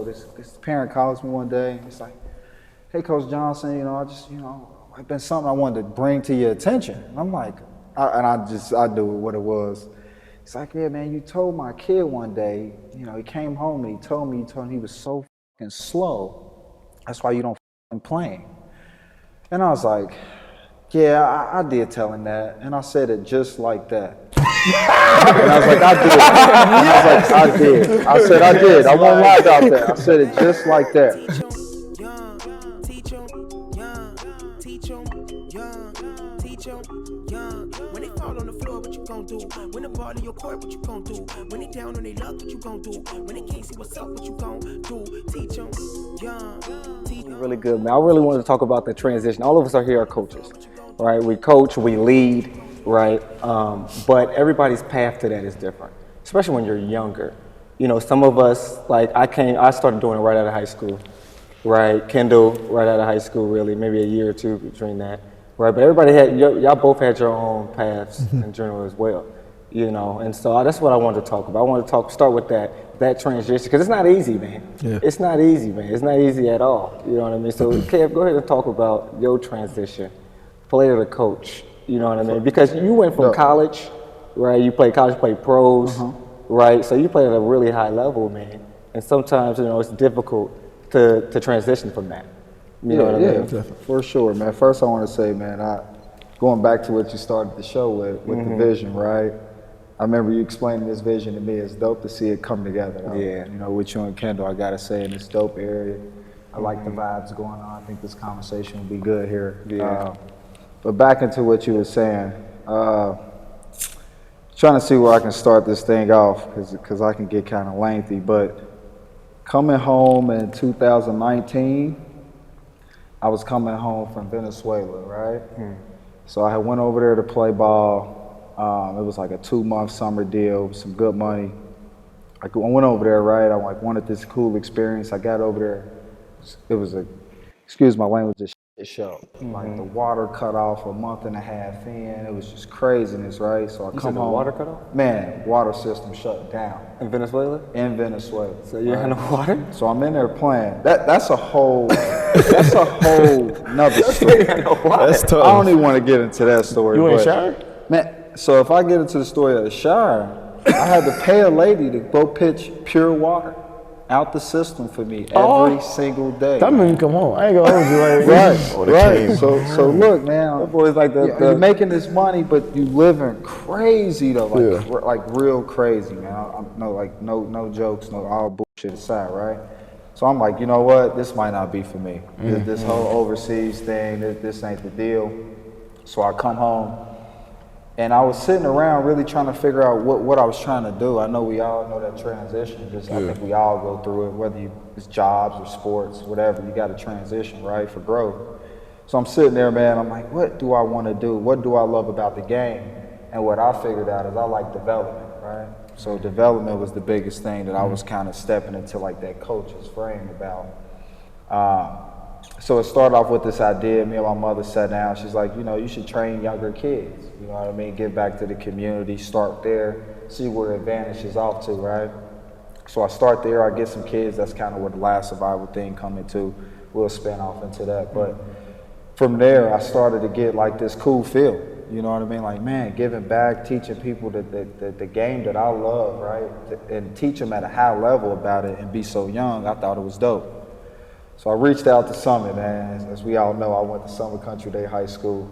this parent calls me one day and it's like, hey, Coach Johnson, I've been something I wanted to bring to your attention. And I'm like, I knew what it was. It's like, yeah, man, you told my kid one day, he came home and he told him he was so fucking slow. That's why you don't fucking play him. And I was like, yeah, I did tell him that. And I said it just like that. And I was like, I did. I said, I did. I won't lie about that. I said it just like that. When they fall on the floor, what you gon' do? When the ball in your court, what you gon' do? When they down on their luck, what you gon' do? When they can't see what's up, what you gon' do? Teach them, young. Really good, man. I really wanted to talk about the transition. All of us are here are coaches, right? We coach, we lead, right? But everybody's path to that is different, especially when you're younger. Some of us, like I started doing it right out of high school, right? Kendall, right out of high school, really, maybe a year or two between that. Right, but everybody y'all both had your own paths in general as well, and so that's what I wanted to talk about. I want to start with that transition, because it's not easy, man. Yeah. It's not easy, man. It's not easy at all, you know what I mean? So, Kev, go ahead and talk about your transition, player to coach, you know what I mean? Because you went from college, right? You played college, played pros, right? So you played at a really high level, man. And sometimes, it's difficult to transition from that. You know what I mean? Yeah, for sure, man. First, I want to say, man, going back to what you started the show with the vision, right? I remember you explaining this vision to me. It's dope to see it come together. With you and Kendall, I gotta say, in this dope area, I like the vibes going on. I think this conversation will be good here. Yeah. But back into what you were saying, trying to see where I can start this thing off, because I can get kind of lengthy. But coming home in 2019. I was coming home from Venezuela, right? So I went over there to play ball. It was like a 2-month summer deal with some good money. I went over there, right? I wanted this cool experience. I got over there. It was excuse my language, a shit show. Like the water cut off a month and a half in. It was just craziness, right? So I come home. The water cut off? Man, water system shut down. In Venezuela? In Venezuela. So you had no water? So I'm in there playing. That's a whole nother story. That's tough. I don't even want to get into that story. You ain't shower? Man, so if I get into the story of the shower, I had to pay a lady to go pitch pure water out the system for me every single day. That made me come home. I ain't gonna hold you right. So look, man. That boy's like you're making this money, but you living crazy though, like real crazy, man. No jokes, no all bullshit aside, right? So I'm like, you know what? This might not be for me. This whole overseas thing, this ain't the deal. So I come home. And I was sitting around really trying to figure out what I was trying to do. I know we all know that transition. I think we all go through it, whether it's jobs or sports, whatever. You got to transition, right, for growth. So I'm sitting there, man. I'm like, what do I want to do? What do I love about the game? And what I figured out is I like development, right? So development was the biggest thing that I was kind of stepping into, like that coach's frame about. So it started off with this idea. Me and my mother sat down. She's like, you should train younger kids. You know what I mean? Give back to the community, start there, see where advantage is off to, right? So I start there. I get some kids. That's kind of where the last survival thing come into. We'll spin off into that. But from there, I started to get like this cool feel. You know what I mean? Like, man, giving back, teaching people the game that I love, right? And teach them at a high level about it and be so young. I thought it was dope. So I reached out to Summit, man. As we all know, I went to Summit Country Day High School.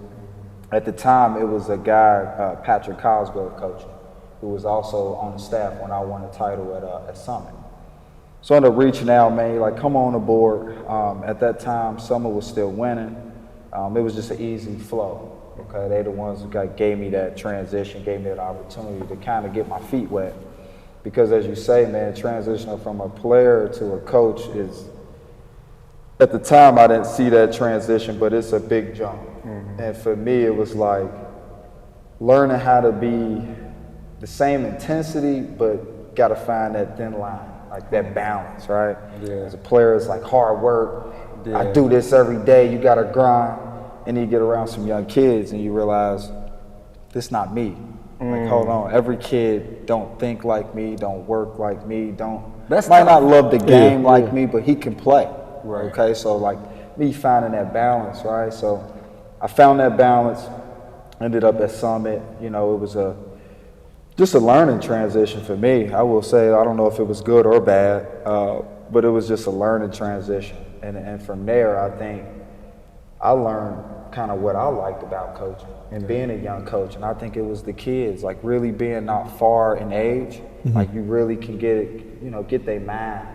At the time, it was a guy, Patrick Cosgrove, coaching, who was also on the staff when I won a title at Summit. So I ended up reaching out, man, like, come on aboard. At that time, Summit was still winning. It was just an easy flow, okay? They the ones who gave me that transition, gave me that opportunity to kind of get my feet wet. Because as you say, man, transitioning from a player to a coach is, at the time, I didn't see that transition, but it's a big jump. And for me, it was like learning how to be the same intensity, but got to find that thin line, like that balance, right? Yeah. As a player, it's like hard work. Yeah. I do this every day. You got to grind. And then you get around some young kids and you realize, this not me. Like, hold on. Every kid don't think like me, don't work like me, don't might not love the game Yeah, like yeah. me, but he can play. Right. Okay, so like me finding that balance, right? So I found that balance, ended up at Summit. You know, it was just a learning transition for me. I will say, I don't know if it was good or bad, but it was just a learning transition. And from there, I think I learned kind of what I liked about coaching and being a young coach. And I think it was the kids, like really being not far in age, like you really can get their mind.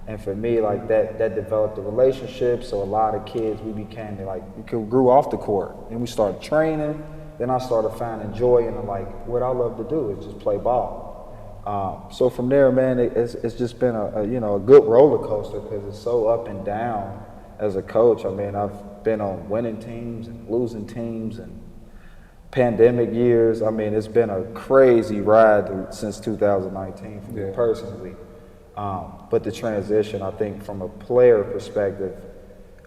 And for me, like that developed a relationship. So a lot of kids, we became like, we grew off the court and we started training. Then I started finding joy in like what I love to do is just play ball. So from there, man, it's just been a good roller coaster because it's so up and down as a coach. I mean, I've been on winning teams and losing teams and pandemic years. I mean, it's been a crazy ride since 2019 for me personally. But the transition, I think from a player perspective,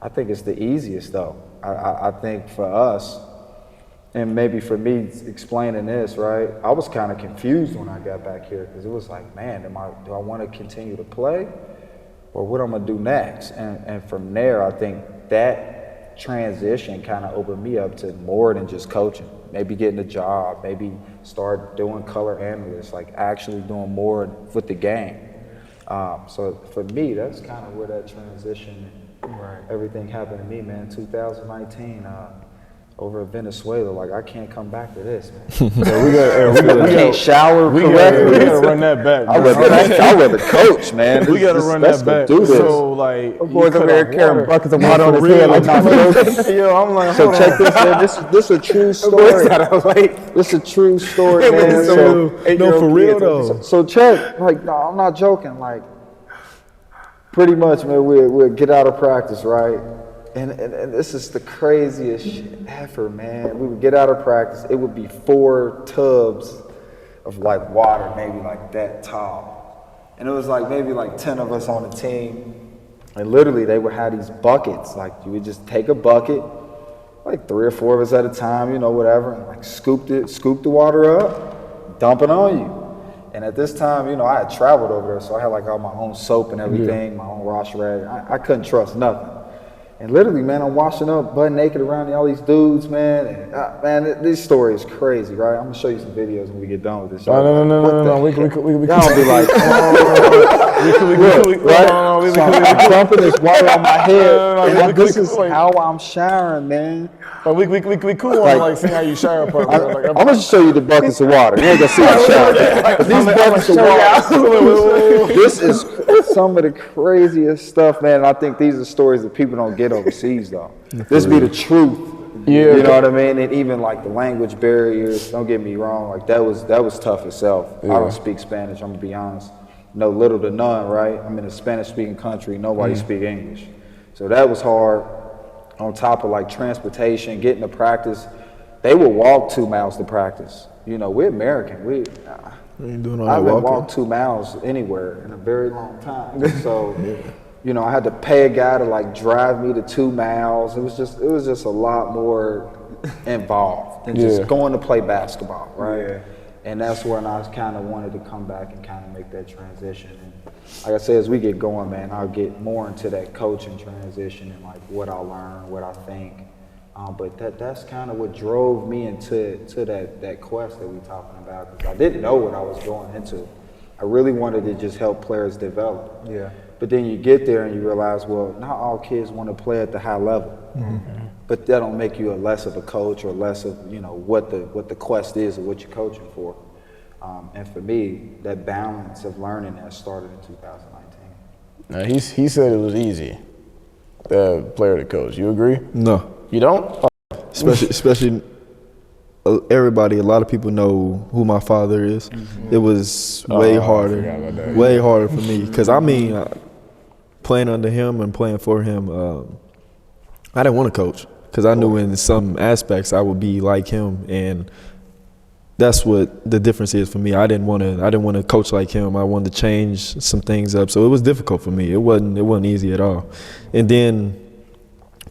I think it's the easiest though. I think for us, and maybe for me explaining this, right, I was kind of confused when I got back here because it was like, man, do I want to continue to play or what I'm going to do next? And from there, I think that transition kind of opened me up to more than just coaching, maybe getting a job, maybe start doing color analysts, like actually doing more with the game. So for me, that's kind of where that transition, everything happened to me, man, 2019. Over in Venezuela, like I can't come back to this, man. We can't shower correctly. We gotta run that back. I'd rather coach, man. We gotta run let's that back. do this. So like, Boys over there carrying buckets of water on his For head real. like not Yo, I'm like, So hold check on. this out. This is a true story. This is a true story, man. No, for real though. So check, like, no, I'm not joking. Like, pretty much, man, we'll get out of practice, right? And this is the craziest shit ever, man. We would get out of practice. It would be 4 tubs of like water, maybe like that tall. And it was like maybe like 10 of us on the team. And literally they would have these buckets. Like you would just take a bucket, like 3 or 4 of us at a time, you know, whatever, and like scoop the water up, dump it on you. And at this time, you know, I had traveled over there, so I had like all my own soap and everything, my own wash rag. I couldn't trust nothing. And literally, man, I'm washing up butt naked around all these dudes, man. And, man, this story is crazy, right? I'm gonna show you some videos when we get done with this. No. We Y'all be like, I'm dumping this water on my head. And this is how I'm showering, man. We cool on like seeing how you shower part. I'm gonna show you the buckets of water. You ain't gonna see my shower. These buckets of water. This is some of the craziest stuff, man. And I think these are stories that people don't get overseas, though. This be the truth. Yeah. You know what I mean? And even like the language barriers. Don't get me wrong. Like that was tough itself. I don't speak Spanish. I'm gonna be honest. No, little to none. Right? I'm in a Spanish-speaking country. Nobody speak English. So that was hard. On top of like transportation, getting to practice, they would walk 2 miles to practice. You know, we're American. We ain't doing all I that haven't walking. walked 2 miles anywhere in a very long time. So, you know, I had to pay a guy to like drive me to 2 miles. It was just a lot more involved than just going to play basketball, right? Yeah. And that's when I kind of wanted to come back and kind of make that transition. And like I said, as we get going, man, I'll get more into that coaching transition and like what I learn, what I think. But that's kind of what drove me into that quest that we're talking about, because I didn't know what I was going into. I really wanted to just help players develop. Yeah. But then you get there and you realize, well, not all kids want to play at the high level. Mm-hmm. But that don't make you a less of a coach or less of, you know, what the quest is or what you're coaching for. And for me, that balance of learning that started in 2019. Now, he said it was easy, the player to coach. You agree? No. You don't? Especially everybody, a lot of people know who my father is. Mm-hmm. It was way harder for me. Because, I mean, playing under him and playing for him, I didn't want to coach. Because I knew in some aspects I would be like him, and that's what the difference is for me. I didn't want to coach like him. I wanted to change some things up. So it was difficult for me. It wasn't easy at all. And then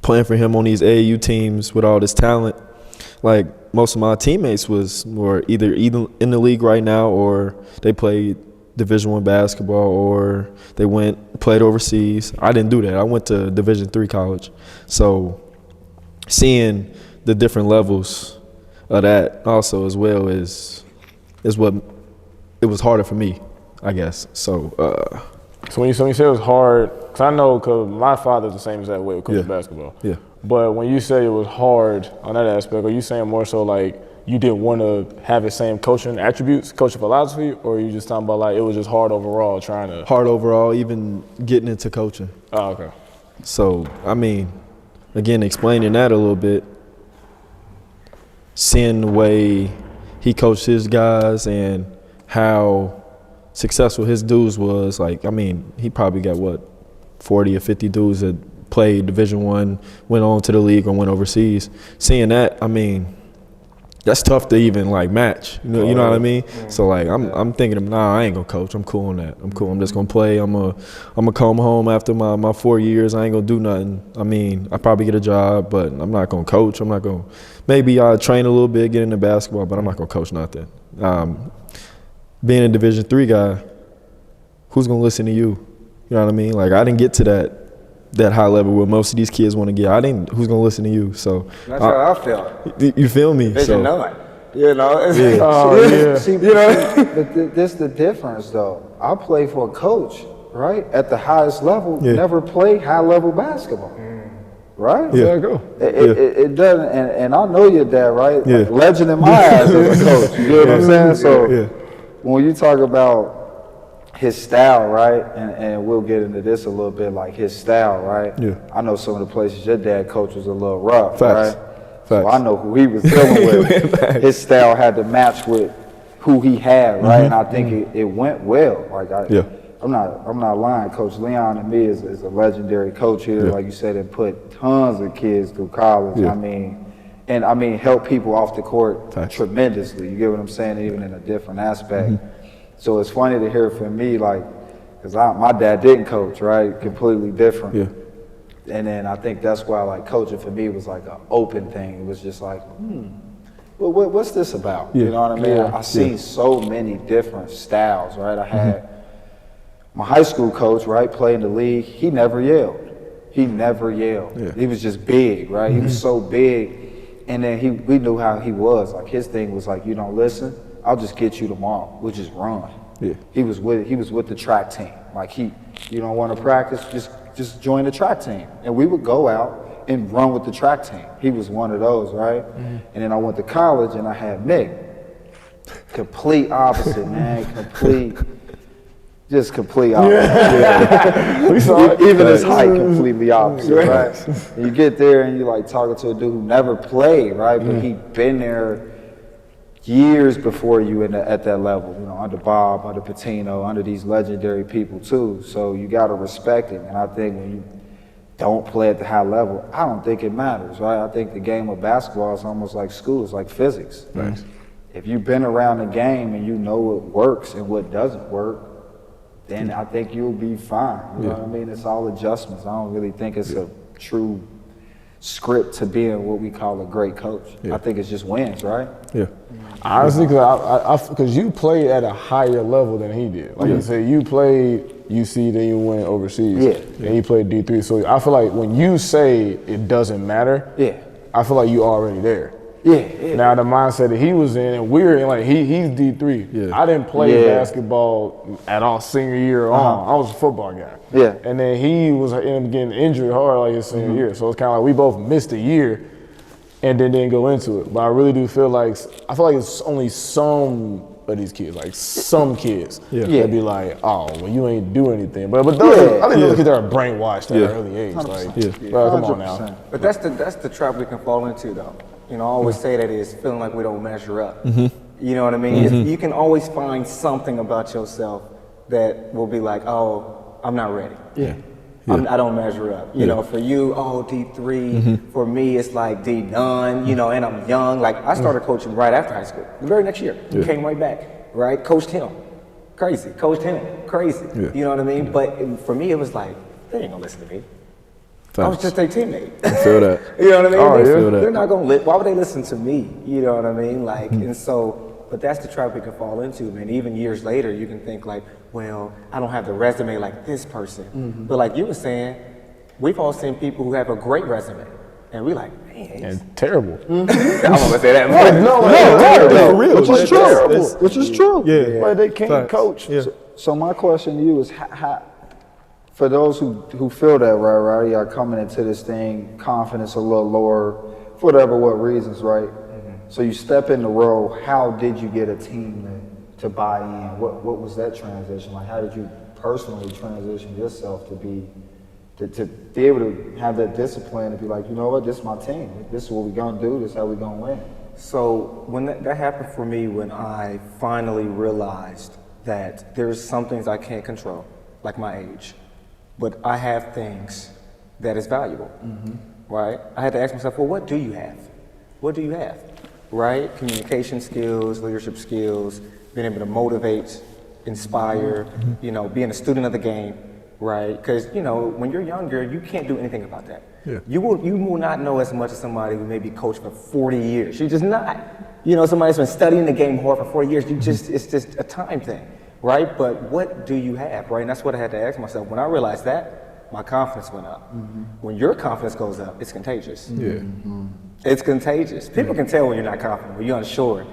playing for him on these AAU teams with all this talent, like most of my teammates were either in the league right now or they played Division I basketball or they played overseas. I didn't do that. I went to Division III college. So seeing the different levels of that also as well is what it was harder for me, I guess. So when you say it was hard, because I know because my father's the same exact way with coaching basketball. Yeah. But when you say it was hard on that aspect, are you saying more so like you didn't want to have the same coaching attributes, coaching philosophy, or are you just talking about like it was just hard overall trying to? Hard overall, even getting into coaching. Oh, okay. So, I mean, again, explaining that a little bit, seeing the way he coached his guys and how successful his dudes was, like, I mean, he probably got, 40 or 50 dudes that played Division I, went on to the league or went overseas. Seeing that, I mean, that's tough to even like match. You know what I mean? Yeah. So like I'm thinking, nah, I ain't gonna coach. I'm cool on that. I'm cool. I'm just gonna play. I'm gonna come home after my 4 years. I ain't gonna do nothing. I mean, I probably get a job, but I'm not gonna coach. I'm not gonna. Maybe I'll train a little bit, get into basketball, but I'm not gonna coach nothing. Being a Division III guy, who's gonna listen to you? You know what I mean? Like I didn't get to that high level where most of these kids want to get. Who's gonna listen to you? So that's how I felt. You feel me? Vision none. You know. See, but this the difference though. I play for a coach, right, at the highest level. Never play high level basketball, right? Yeah, go. It doesn't, and I know your dad, right? Like legend in my eyes as a coach. You know what I'm saying? So when you talk about his style, right, and we'll get into this a little bit, like his style, right? Yeah. I know some of the places your dad coached was a little rough, Facts. right? Facts. So I know who he was dealing with. His style had to match with who he had, right? And I think it went well. Like I'm not lying. Coach Leon to me is a legendary coach here, like you said, and put tons of kids through college. Yeah. I mean, help people off the court tremendously. You get what I'm saying? Even in a different aspect. So it's funny to hear from me, like, because my dad didn't coach, right? Completely different. Yeah. And then I think that's why, like, coaching for me was like an open thing. It was just like, well, what's this about? Yeah. You know what I mean? Yeah. I seen so many different styles, right? I had my high school coach, right, play in the league. He never yelled. Yeah. He was just big, right? He was so big. And then we knew how he was. Like, his thing was like, you don't listen, I'll just get you tomorrow. We'll just run. Yeah. He was with the track team. Like you don't want to practice, just join the track team. And we would go out and run with the track team. He was one of those, right? And then I went to college and I had Mick. Complete opposite, man. Complete opposite. We saw it. Even his height, completely opposite, right? And you get there and you're like talking to a dude who never played, right? But he'd been there years before you at that level, you know, under Bob, under Patino, under these legendary people too. So you got to respect it. And I think when you don't play at the high level, I don't think it matters, right? I think the game of basketball is almost like school. It's like physics. Right. If you've been around the game and you know what works and what doesn't work, then I think you'll be fine. You know what I mean? It's all adjustments. I don't really think it's a true script to being what we call a great coach. I think it's just wins, right? Yeah. Honestly, because you played at a higher level than he did. Like you said, you played UC, then you went overseas. And you played D3. So I feel like when you say it doesn't matter, I feel like you already there. Now the mindset that he was in, and we're in, like he's D3. I didn't play basketball at all senior year on. I was a football guy. And then he was ended up getting injured hard like his senior year. So it's kind of like we both missed a year and then didn't go into it. But I really do feel like it's only some of these kids, like some kids, that be like, oh, well, you ain't do anything. But those, I think those kids are brainwashed at an early age. Like, bro, come on now. But that's the trap we can fall into, though. You know, I always say that is feeling like we don't measure up. You know what I mean? You can always find something about yourself that will be like, oh, I'm not ready. I don't measure up. You know, for you, D3. For me, it's like D none. You know, and I'm young. Like I started coaching right after high school. The very next year, came right back. Right, coached him, crazy. Coached him, crazy. You know what I mean? But for me, it was like they ain't gonna listen to me. I was just their teammate. I feel that. You know what I mean? They're not gonna why would they listen to me? You know what I mean? Like, and so, but that's the trap we can fall into, man. Even years later, you can think like, well, I don't have the resume like this person. But like you were saying, we've all seen people who have a great resume, and we like, man, And terrible. I'm gonna say that. But No, for real. Which is true. Which is true. Yeah. But they can't coach. Yeah. So my question to you is, for those who feel that right, y'all coming into this thing, confidence a little lower, for whatever what reasons, right? So you step in the role. How did you get a team to buy in? What was that transition like? How did you personally transition yourself to be able to have that discipline and be like, you know what, this is my team. This is what we're gonna do. This is how we're gonna win. So when that happened for me, when I finally realized that there's some things I can't control, like my age, but I have things that is valuable, right? I had to ask myself, well, what do you have? What do you have, right? Communication skills, leadership skills, being able to motivate, inspire, you know, being a student of the game, right? Because, you know, when you're younger, you can't do anything about that. Yeah. You will not know as much as somebody who maybe coached for 40 years. You're just not. You know, somebody's been studying the game hard for 40 years. It's just a time thing, right? But what do you have, right? And that's what I had to ask myself. When I realized that, my confidence went up. When your confidence goes up, it's contagious. Yeah. It's contagious. People can tell when you're not confident, when you're unsure.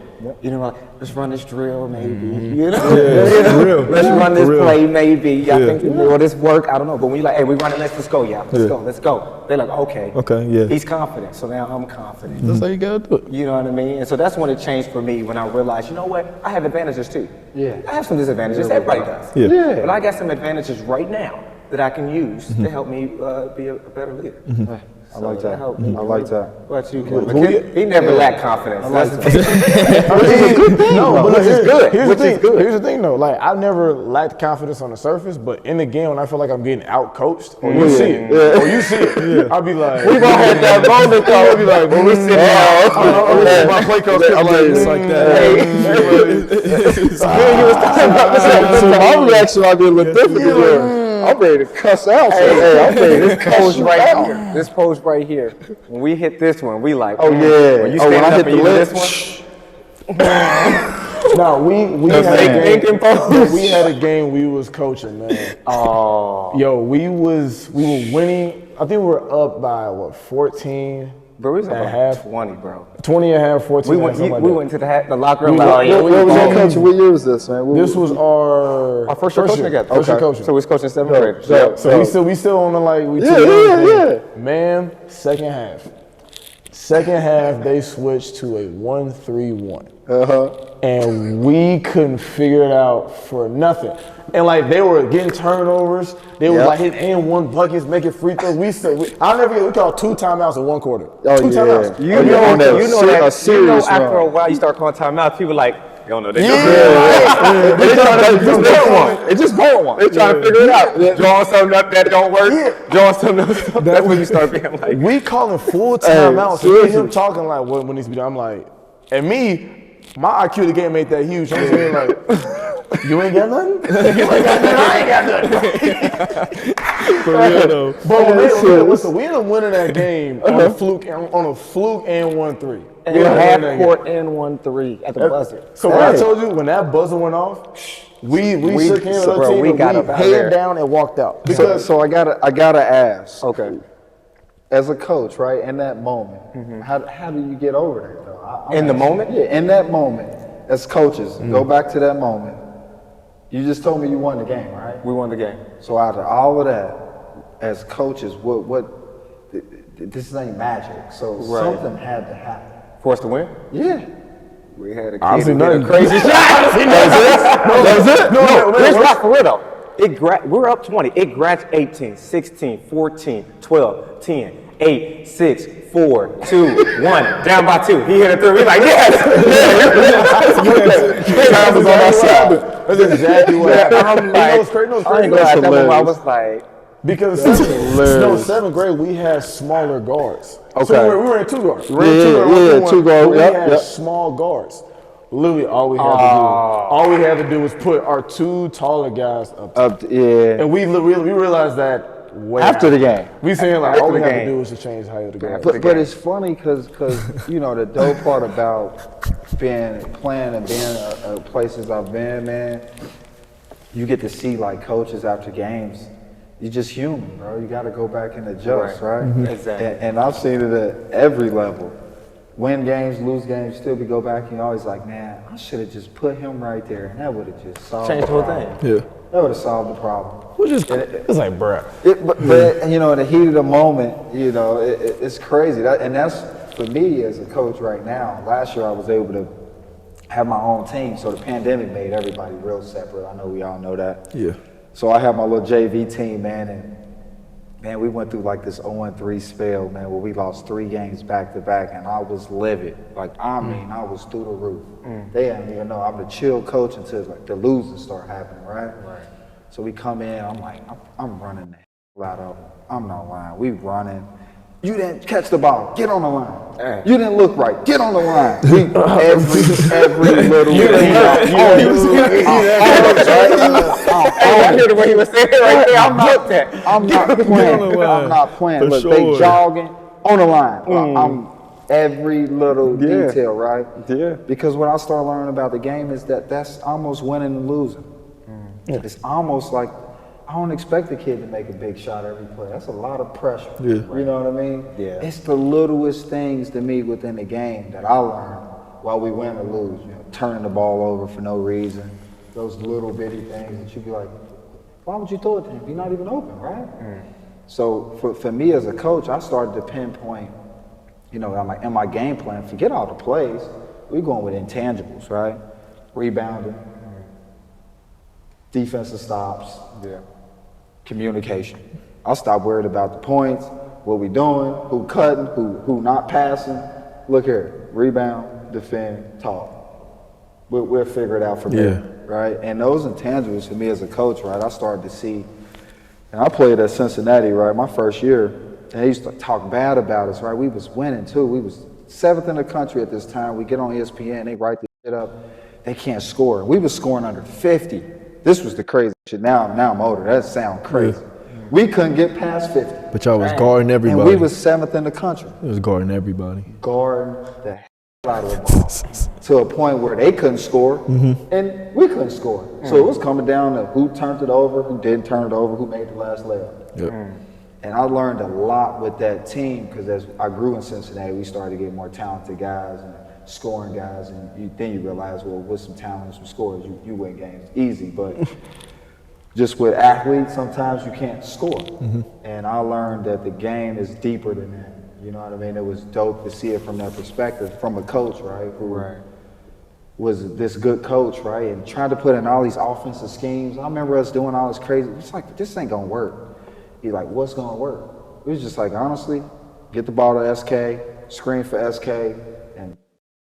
You know, like, let's run this drill, maybe. You know, let's run this play, maybe. I think will this work? I don't know. But when you're like, hey, we running, let's go, let's go. They're like, okay. Okay, yeah. He's confident, so now I'm confident. That's how you gotta do it. You know what I mean? And so that's when it changed for me, when I realized, you know what? I have advantages too. Yeah. I have some disadvantages. Everybody does. Yeah. But I got some advantages right now that I can use to help me be a better leader. I like that. helped me. I like that. What about you, Ken? He never lacked confidence. No, but Which is good. Here's Which the thing. is good. Here's the thing, though. Like, I never lacked confidence on the surface, but in the game, when I feel like I'm getting out coached, or you see it, or you see it, I'll be like, We've all had that moment, though. We'll be like, when we sit down. my play coach I like it's like that. My reaction might be a little different. I'm ready to cuss out. Hey, I'm ready to This pose right here. When we hit this one, we like, Oh, yeah. When you Oh, when stand I up hit and the you do lip. this one. No, we had a fake game. thinking pose. We had a game we was coaching, man. Oh. Yo, we were winning. I think we were up by 14. Bro, we was at about half. 20, bro. 20 and a half, 14 We and went, something like we that. went to the locker room. We like, went- oh, yeah, Where was your balling. coach? What year was this, man? This was our Our first year coaching together. First year coaching. So we was coaching 7th graders. Yeah. So we still on the like we Man, second half they switched to a 1-3-1. And we couldn't figure it out for nothing. And like they were getting turnovers, they were like hitting and one buckets, making free throws. I'll never forget, we called 2 timeouts in 1 quarter. Oh, 2 yeah. timeouts. You know after a while you start calling timeout, people like, you don't know. They just want one. They trying to figure it out. Drawing something up that don't work. Drawing something up. That's when you start being like, We calling full timeouts. So him talking like what needs to be done. I'm like, and me, my IQ of the game ain't that huge. I'm saying like, you ain't got nothing? You ain't got nothing? I ain't got nothing. For real though. But we ended up winning that game on a fluke and 1-3. and half court and 1-3 at the buzzer. So when I told you, when that buzzer went off, we shook hands with the team, we got we up out head there. down and walked out. So I gotta ask. Okay. As a coach, right, in that moment, how do you get over that, though? In the moment? Yeah, in that moment, as coaches, go back to that moment. You just told me you won the game, right? We won the game. So out of all of that, as coaches, this ain't magic. So something had to happen. For us to win? Yeah. We had a kid Honestly, who did nothing. a crazy shot. That's it? No, it's not for real though. We're up 20. It grabs 18, 16, 14, 12, 10, 8, 6, 4, 2, 1. Down by 2. He hit a 3. We're like, yes! Time was on our side. That's exactly what happened. I'm like, It's crazy. I ain't gonna lie, at that moment I was like, Because seventh grade, we had smaller guards. Okay. So we were in 2 guards. We were in Yeah, 2 guards. We Yep, had yep. small guards. Literally, all we had to do was put our 2 taller guys up. Yeah. And we realized that way After the game. We saying like After all we the have to game. do is to change the height of the guard. But it's funny because you know the dope part about playing and being places I've been, man. you get to see like coaches after games. You're just human, bro. You got to go back and adjust, right? Exactly. And I've seen it at every level. Win games, lose games, still be go back and you're always like, man, I should have just put him right there, and that would have just solved Changed the whole thing. Yeah. That would have solved the problem. Which is, it's like, bruh. But you know, in the heat of the moment, you know, it's crazy. And that's for me as a coach right now. Last year I was able to have my own team, so the pandemic made everybody real separate. I know we all know that. Yeah. So I have my little JV team, man, and man, we went through like this 0-3 spell, man, where we lost 3 games back to back, and I was livid. Like, I mean, I was through the roof. They didn't even know. I'm the chill coach until like the losing start happening, right? So we come in, I'm like, I'm running the hell out of them. I'm not lying. We running. You didn't catch the ball. Get on the line. You didn't look right. Get on the line. We every little thing. I hear the way he was saying it right there. I'm not playing. I'm not playing. Look, they jogging on the line. I'm every little detail, right? Yeah. Because what I started learning about the game is that that's almost winning and losing. It's almost like I don't expect the kid to make a big shot every play. That's a lot of pressure. Yeah. You know what I mean? Yeah. It's the littlest things to me within the game that I learned while we win or lose. You know, turning the ball over for no reason. Those little bitty things that you'd be like, why would you throw it to him? He's not even open, right? So for me as a coach, I started to pinpoint, you know, in my game plan, forget all the plays. We're going with intangibles, right? Rebounding, defensive stops, communication. I'll stop worried about the points, what we doing, who cutting, who not passing. Look here, rebound, defend, talk. We'll figure it out from there, right? And those intangibles for me as a coach, right, I started to see, and I played at Cincinnati, right, my first year, and they used to talk bad about us, right? We was winning too. We was 7th in the country at this time. We get on ESPN, they write this shit up. They can't score. We was scoring under 50. This was the crazy shit. Now I'm older. That sounds crazy. We couldn't get past 50. But y'all was guarding everybody. And we was 7th in the country. It was guarding everybody. Guarding the hell out of the ball to a point where they couldn't score and we couldn't score. So it was coming down to who turned it over, who didn't turn it over, who made the last layup. And I learned a lot with that team because as I grew in Cincinnati, we started to get more talented guys and scoring guys, and then you realize, well, with some talent and some scores, you win games easy. But just with athletes, sometimes you can't score. And I learned that the game is deeper than that. You know what I mean? It was dope to see it from that perspective, from a coach, right? Who was this good coach, right? And trying to put in all these offensive schemes. I remember us doing all this crazy. It's like, this ain't gonna work. He's like, what's gonna work? It was just like, honestly, get the ball to SK, screen for SK, and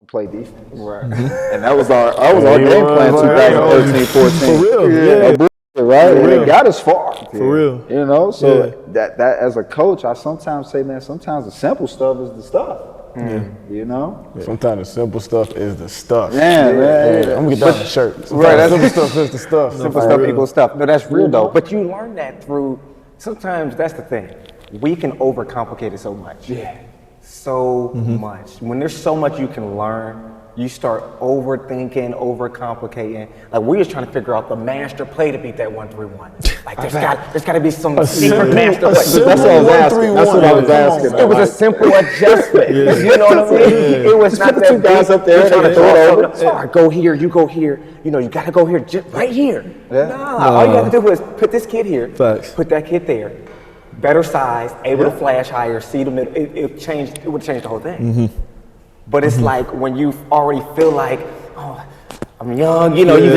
play defense. And that was our game plan 2013, 14. For real, right? And it got us far. For real. You know, so that as a coach, I sometimes say, man, sometimes the simple stuff is the stuff. You know? Sometimes the simple stuff is the stuff. Man. I'm gonna get that on the shirt. Sometimes simple stuff is the stuff. Simple stuff equals stuff. No, that's real though. But you learn that through, sometimes that's the thing. We can overcomplicate it so much. So much. When there's so much you can learn, you start overthinking, overcomplicating. Like we're just trying to figure out the master play to beat that 1-3-1. Like there's got to be some secret master play. That's what I was asking. That's what I was asking. It was a simple adjustment. You know what I mean? It was not that 2 guys up there trying to and throw throw it over. All right, go here, you go here. You know, you got to go here, just right here. Nah, all you got to do is put this kid here, put that kid there. Better size, able to flash higher, see the middle. It would change the whole thing. But it's like when you already feel like, oh, I'm young, you know, you made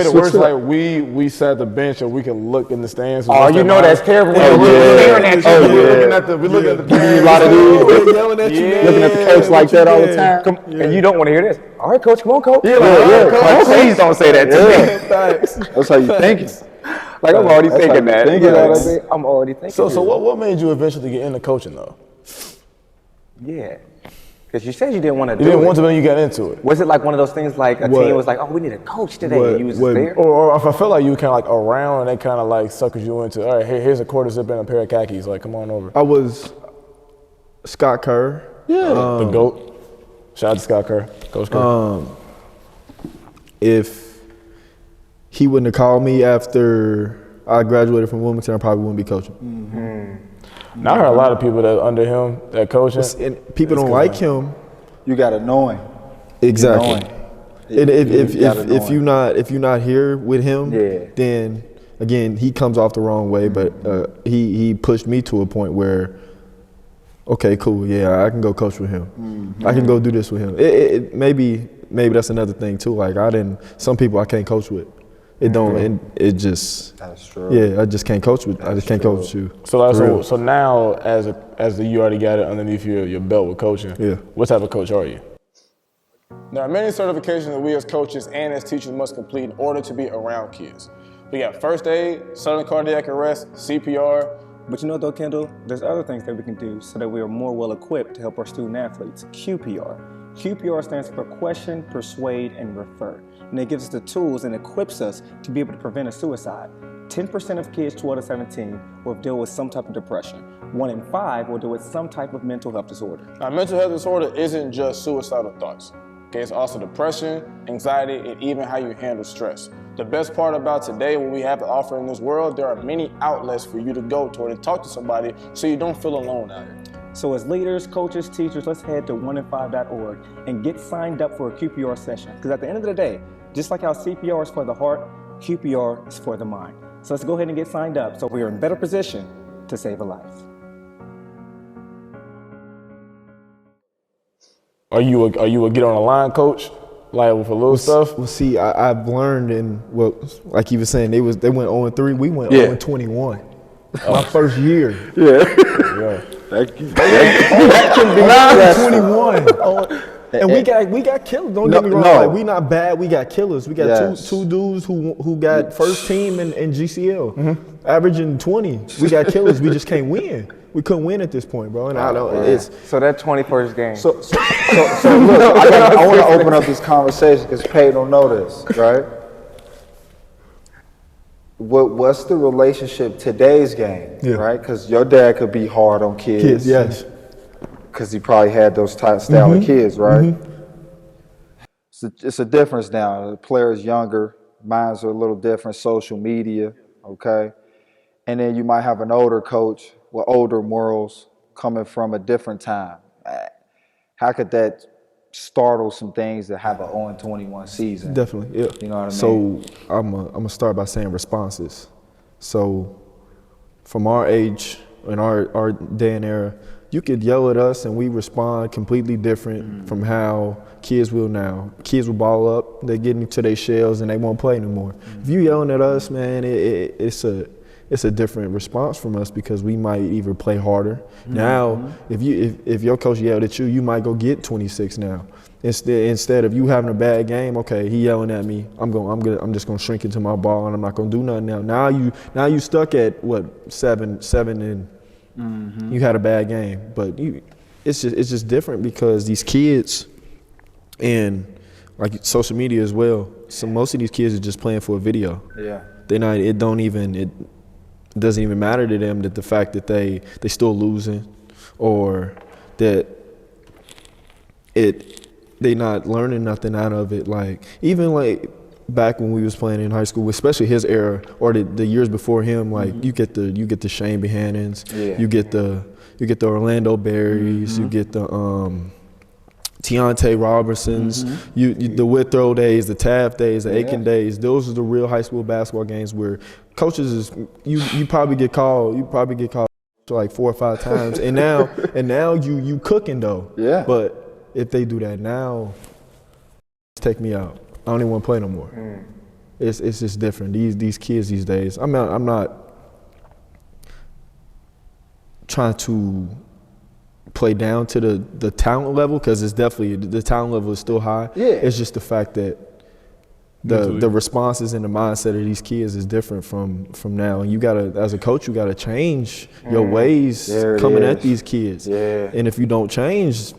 it worse. Like we sat at the bench and we can look in the stands. Oh, you know that's terrible. We're staring at you. We're looking at the a lot of these yelling at you, looking at the coach like that all the time. And you don't want to hear this. All right, coach, come on, coach. Coach, please don't say that to me. That's how you think. Like I'm already thinking that. I'm already thinking. So what made you eventually get into coaching though? Yeah. Because you said you didn't want to do it. You didn't want to, but you got into it. Was it like one of those things like a team was like, oh, we need a coach today, and you was there? Or if I felt like you were kind of like around and they kind of like suckered you into, all right, here's a quarter zip and a pair of khakis, like come on over. I was Scott Kerr. The GOAT. Shout out to Scott Kerr, Coach Kerr. if he wouldn't have called me after I graduated from Wilmington, I probably wouldn't be coaching. Mm-hmm. Now I heard a lot of people that under him that coaching. And people don't like him. You got to know him. Exactly. And if you're not here with him, then again he comes off the wrong way. But he pushed me to a point where, okay, cool, yeah, I can go coach with him. Mm-hmm. I can go do this with him. Maybe that's another thing too. Like some people I can't coach with. It don't. It just. That's true. Yeah, I just can't coach with. I just can't coach with you. So now, as you already got it underneath your belt with coaching. Yeah. What type of coach are you? There are many certifications that we as coaches and as teachers must complete in order to be around kids. We got first aid, sudden cardiac arrest, CPR. But you know though, Kendall, there's other things that we can do so that we are more well equipped to help our student athletes. QPR. QPR stands for question, persuade, and refer. And it gives us the tools and equips us to be able to prevent a suicide. 10% of kids 12 to 17 will deal with some type of depression. 1 in 5 will deal with some type of mental health disorder. Now, mental health disorder isn't just suicidal thoughts. Okay, it's also depression, anxiety, and even how you handle stress. The best part about today, what we have to offer in this world, there are many outlets for you to go toward and talk to somebody so you don't feel alone out here. So as leaders, coaches, teachers, let's head to 1in5.org and get signed up for a QPR session. Because at the end of the day, just like how CPR is for the heart, QPR is for the mind. So let's go ahead and get signed up so we are in better position to save a life. Are you a get on the line coach, like with a little stuff? Well, see, I've learned like you were saying, they went 0-3. We went 0-21. My first year. Yeah. That can be 21. And we got killers. Don't get me wrong. Like, we not bad. We got killers. We got two dudes who got first team in GCL, averaging 20. We got killers. We just can't win. We couldn't win at this point, bro. And I don't. So that 21st game. So look, I want to open up this conversation because Payton don't know this, right? What's the relationship today's game, right? Because your dad could be hard on kids. Yes. Because he probably had those style of kids, right? It's a difference now. The player's younger. Mine's are a little different. Social media, okay? And then you might have an older coach with older morals coming from a different time. How could that startle some things that have an 0-21 season? Definitely, yeah. You know what I mean? So I'm gonna start by saying responses. So from our age, in our day and era, you could yell at us and we respond completely different from how kids will now. Kids will ball up, they get into their shells and they won't play anymore. If you yelling at us, man, it's a different response from us because we might either play harder. Now, if your coach yelled at you, you might go get 26 now. Instead of you having a bad game, okay, he yelling at me, I'm just gonna shrink into my ball and I'm not gonna do nothing now. Now you stuck at what, seven and you had a bad game. But it's just different because these kids and like social media as well. So most of these kids are just playing for a video. Yeah. It doesn't even matter to them that the fact that they still losing or that they not learning nothing out of it. Like even like back when we was playing in high school, especially his era or the years before him, like you get the Shane Behannons, you get the Orlando Berries, you get the Deontay Robertsons, the Withrow days, the Taft days, the Aiken days. Those are the real high school basketball games where coaches you probably get called like 4 or 5 times, and now you cooking though. Yeah. But if they do that now, take me out. I don't even want to play no more. It's just different. These kids these days. I'm not trying to play down to the talent level because it's definitely the talent level is still high. Yeah. It's just the fact that the responses and the mindset of these kids is different from now. And you gotta, as a coach, you gotta change your ways coming at these kids. Yeah. And if you don't change,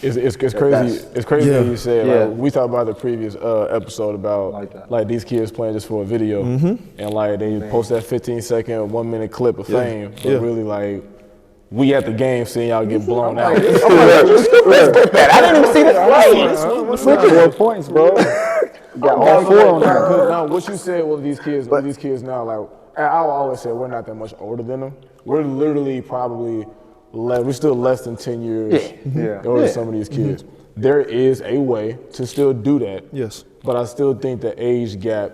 it's crazy. It's crazy that you said. Like, we talked about the previous episode about like these kids playing just for a video, and like they post that 15-second, 1 minute clip of fame, but really like we at the game seeing y'all get blown out. I didn't even see the play. 4 points, bro. got all four on there. Now, what you said with these kids now, like I always say, we're not that much older than them. We're literally probably we're still less than 10 years older than some of these kids. There is a way to still do that. Yes. But I still think the age gap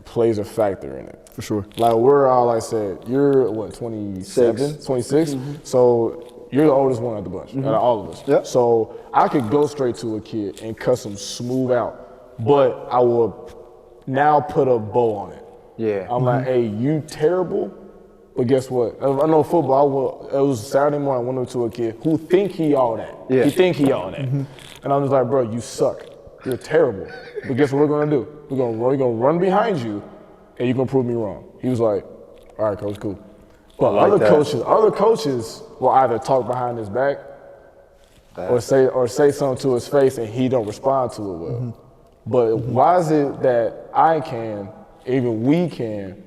plays a factor in it. For sure. Like we're all, like I said, you're what, 27, 26? So you're the oldest one of the bunch, out of all of us. Yep. So I could go straight to a kid and cuss him smooth out, but I will now put a bow on it. Yeah. I'm like, hey, you terrible, but guess what? I know football, it was Saturday morning, I went up to a kid who think he all that. Yeah. He think he all that. And I'm just like, bro, you suck. You're terrible. But guess what we're gonna do? We're gonna run behind you and you're gonna prove me wrong. He was like, all right, coach, cool. But other coaches will either talk behind his back or say something to his face and he don't respond to it well. But why is it that I can, even we can,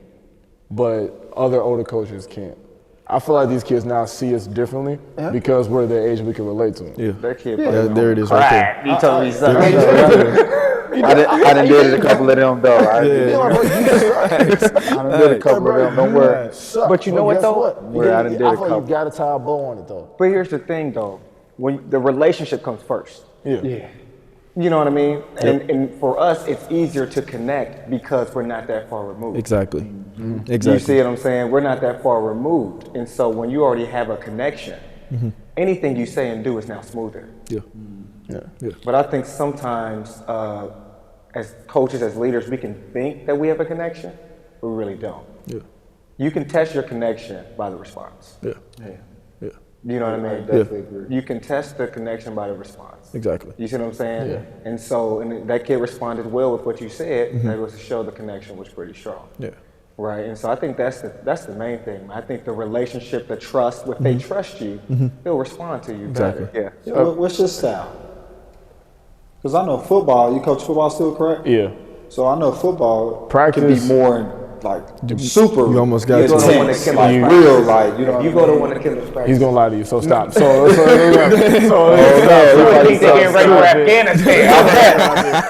but other older coaches can't? I feel like these kids now see us differently because we're their age and we can relate to them. Yeah. That kid There it is right there. He told me something. I done did a couple of them though. I done did a couple of them. Don't worry. But you know what though? I done did a I feel couple. you gotta tie a bow on it though. But here's the thing though, when the relationship comes first. Yeah. You know what I mean? And for us, it's easier to connect because we're not that far removed. Exactly. You Exactly. see what I'm saying? We're not that far removed. And so when you already have a connection, anything you say and do is now smoother. Yeah. But I think sometimes as coaches, as leaders, we can think that we have a connection, but we really don't. Yeah. You can test your connection by the response. Yeah. You know what I mean? I definitely agree. You can test the connection by the response. Exactly. You see what I'm saying? Yeah. And so and that kid responded well with what you said. That was to show the connection was pretty strong. Yeah. Right, and so I think that's the main thing. I think the relationship, the trust, if they trust you, they'll respond to you Exactly. better. Yeah, what's your style? Because I know football, you coach football still, correct? Yeah. So I know football Practice. can be more like super. You almost got to. intense, You like go real, like you know. You go to one of the killers practice. He's gonna lie to you, so stop. So I think they're getting ready for Afghanistan.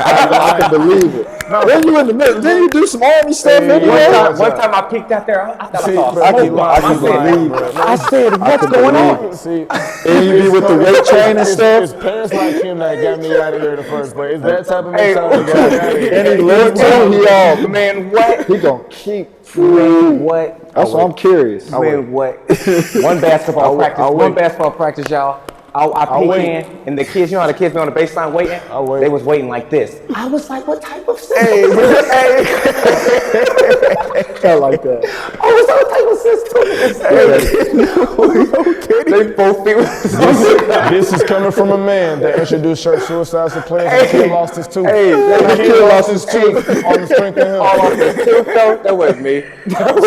I can believe it. Then you in the middle. Then you do some army stuff anyway. One time I peeked out there, I thought I saw I smoke bomb. I said, what's going on? See, And you be with the weight training stuff. It's parents like him that got me out of here in the first place. It's that type of mentality that got me out of here. And he lived too. He all Man, what? he gonna keep. Man, what? That's why I'm curious. Man, what? One basketball practice, y'all. I peek in, and the kids, you know how the kids be on the baseline waiting? wait. They was waiting like this. I was like, what type of system? I like that. I was like, what type of system? They both be This is coming from a man that introduced shirt suicides to players and the kid lost his tooth. the kid lost his tooth on the strength of him. all on his tooth, though. That was me.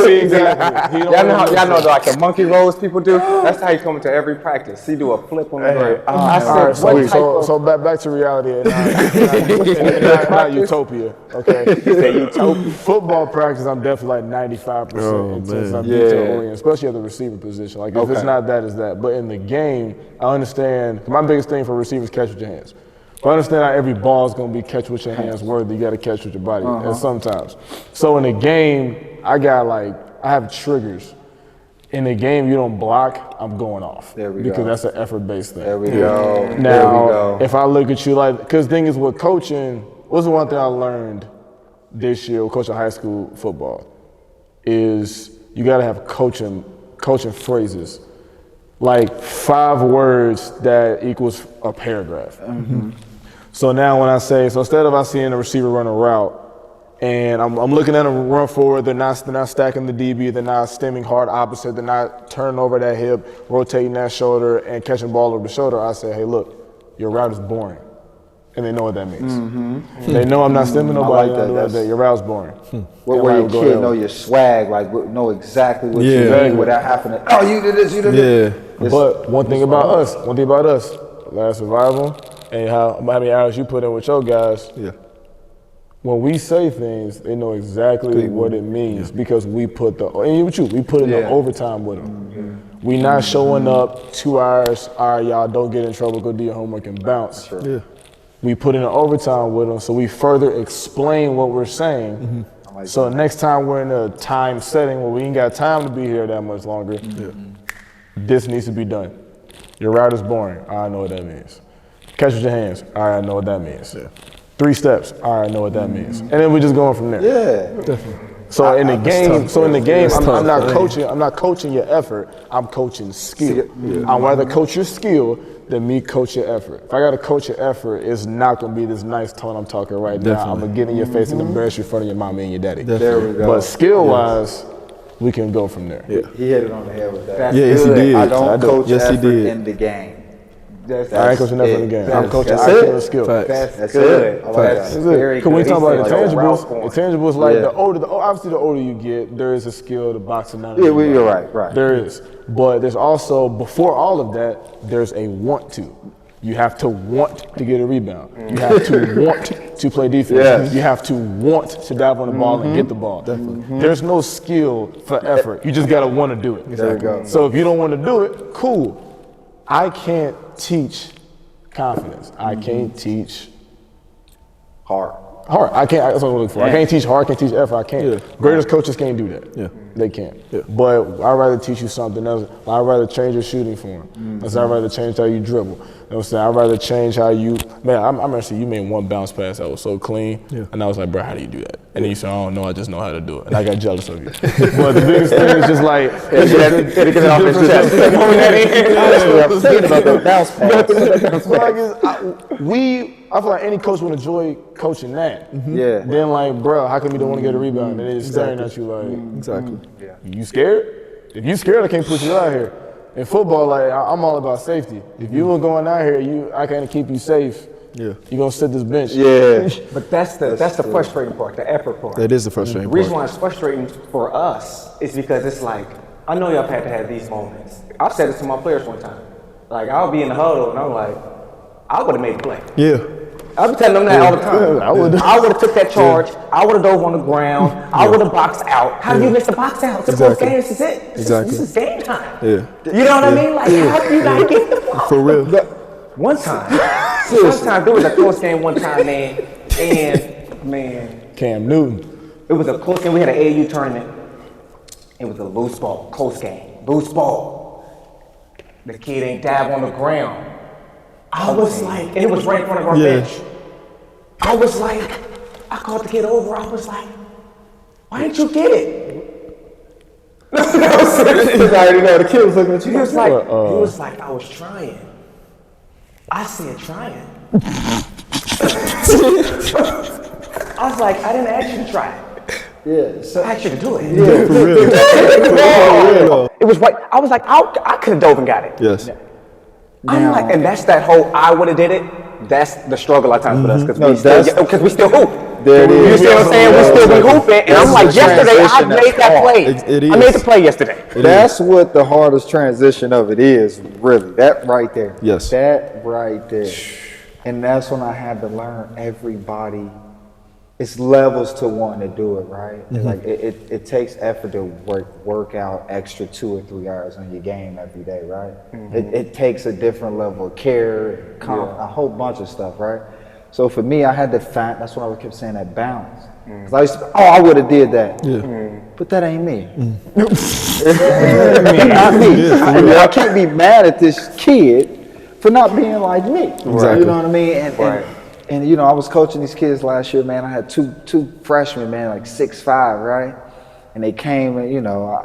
See, exactly. Y'all know like the monkey rolls people do? That's how he come to every practice. He do a flip on the ground. I said, All right, what type of... so back to reality and not utopia, okay? Football practice, I'm definitely like 95% intense. I'm detail-oriented, especially at the receiver position. Like if it's not that, it's that. But in the game, I understand. My biggest thing for receivers, catch with your hands. But I understand not every ball is going to be catch with your hands worthy. You got to catch with your body, and sometimes. So in the game, I have triggers. In the game, you don't block, I'm going off. There we because go. that's an effort-based thing. There we go. Now, if I look at you like, because the thing is with coaching, what's the one thing I learned this year with coaching high school football is you got to have coaching phrases, like 5 words that equals a paragraph. So now when I say, so instead of I seeing a receiver run a route, and I'm looking at them run forward, they're not stacking the DB, they're not stemming hard opposite, they're not turning over that hip, rotating that shoulder, and catching ball over the shoulder. I say, hey, look, your route is boring. And they know what that means. They know I'm not stemming nobody. I like that. Your route's boring. Where your kid know your swag, like know exactly what you mean without having to, oh, you did this, you did this. But one thing about us, last survival, and how many hours you put in with your guys, when we say things, they know exactly what it means because we put in the overtime with them. We not showing up 2 hours, all right, y'all, don't get in trouble, go do your homework and bounce. We put in overtime with them, so we further explain what we're saying. So next time we're in a time setting where we ain't got time to be here that much longer, this needs to be done. Your route is boring. I know what that means. Catch with your hands. All right, I know what that means. 3 steps. All right, I know what that means. And then we're just going from there. Yeah, definitely. So in the game, I'm not coaching. I'm not coaching your effort. I'm coaching skill. I'd rather coach your skill than me coach your effort. If I got to coach your effort, it's not gonna be this nice tone I'm talking right now. I'm gonna get in your face and embarrass you in front of your mommy and your daddy. There we go. But skill-wise, we can go from there. He hit it on the head with that. That's Yes, he did. I don't coach Yes, he effort did. in the game. I ain't coaching effort in the game. I'm coaching That's IQ it. and skill. That's good. it. I like That's that. very Because good. we talk about He said, intangibles. like, Intangibles, like obviously the older you get, there is a skill to boxing out. Yeah, you're right. There is. But there's also, before all of that, there's a want to. You have to want to get a rebound. You have to want to play defense. Yes. You have to want to dive on the ball and get the ball. There's no skill for effort. You just got to want to do it. There we go. So if you don't want to do it, cool. I can't teach confidence. I can't teach Hard. heart. I can't. That's what I'm looking for. I can't teach heart. I can't teach effort. I can't. Yeah. Greatest coaches can't do that. Yeah. They can't. Yeah. But I'd rather teach you something else. I'd rather change your shooting form. I'd rather change how you dribble. You know what I'm saying? I'd rather change how you. Man, I remember you made one bounce pass that was so clean, and I was like, bro, how do you do that? And then you said, I don't know. I just know how to do it. And I got jealous of you. But the biggest thing is just like, Get it off his chest. I'm thinking about that bounce pass. I feel like any coach would enjoy coaching that. Yeah. Then like, bro, how come you don't want to get a rebound? And they're just staring at you like, Exactly. you scared? If you scared, I can't put you out here. In football, like I'm all about safety. If you were going out here, I can't keep you safe. Yeah. You gonna sit this bench. Yeah. But that's the frustrating part, the effort part. That is the frustrating The reason part. why it's frustrating for us is because it's like, I know y'all had to have these moments. I've said this to my players one time. Like, I'll be in the huddle and I'm like, I would have made a play. Yeah. I've been telling them that all the time. I would have took that charge. I would have dove on the ground. I would have boxed out. How do you miss the box out? It's a close game. This is it. This is game time. Yeah. You know what I mean? Like, how do you gotta get the ball? For real. One time, there was a close game one time, man, and man, Cam Newton. it was a close game. We had an AAU tournament. It was a loose ball, close game, loose ball. The kid ain't dab on the ground. I was like, and it was right in front of our bench. I was like, I called the kid over. I was like, why didn't you get it? I already know the kid was looking at you. He was like, I was trying. I said trying. I was like, I didn't ask you to try it. Yeah. So, I asked you to do it. yeah. For real. It was right. I was like, I could have dove and got it. Yes. I'm like, and that's that whole I would have did it. That's the struggle at times with us because we still hoop. There it is. You see what I'm saying? We still be hooping, and I'm like, yesterday I made that play. It is. I made the play yesterday. That's what the hardest transition of it is, really. That right there. Yes. That right there. And that's when I had to learn everybody. It's levels to wanting to do it, right? Like it takes effort to work out extra 2 or 3 hours on your game every day, right? It takes a different level of care, a whole bunch of stuff, right? So for me, I had to find. That's what I kept saying, that balance. Cause I used to, I would have did that. Yeah. But that ain't me. Not me. I can't be mad at this kid for not being like me. Exactly. You know what I mean? And you know, I was coaching these kids last year, man. I had two freshmen, man, like 6'5", right? And they came and, you know,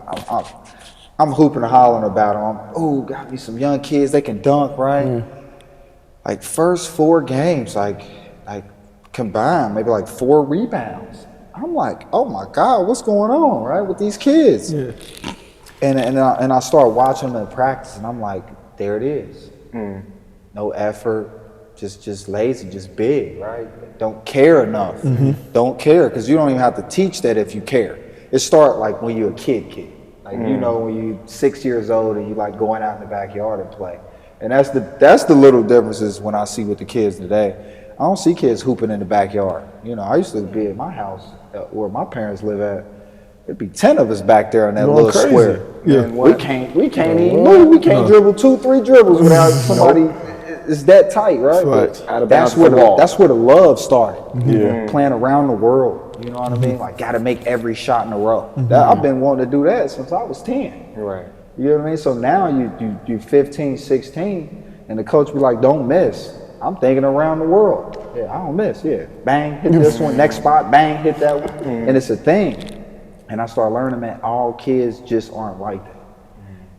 I'm hooping and hollering about them. Got me some young kids, they can dunk, right? Like first 4 games, like combined, maybe like 4 rebounds. I'm like, oh my God, what's going on, right, with these kids? Yeah. And I start watching them in practice, and I'm like, there it is. No effort. Just lazy, just big, right? Don't care enough. Don't care, because you don't even have to teach that if you care. It starts like when you're a kid. Like, you know, when you're 6 years old and you like going out in the backyard and play. And that's the little differences when I see with the kids today. I don't see kids hooping in the backyard. You know, I used to be at my house where my parents live at. It'd be 10 of us back there in that little square. Yeah. We can't even move. We can't dribble 2-3 dribbles without somebody it's that tight, right? Right. Out of That's bounds where for the that's where the love started. Yeah. Playing around the world. You know what I mean? Like, gotta make every shot in a row. I've been wanting to do that since I was 10. Right. You know what I mean? So now you 15, 16, and the coach be like, don't miss. I'm thinking around the world. Yeah, I don't miss. Yeah, bang, hit this one. Next spot, bang, hit that one. And it's a thing. And I started learning, man, all kids just aren't like that.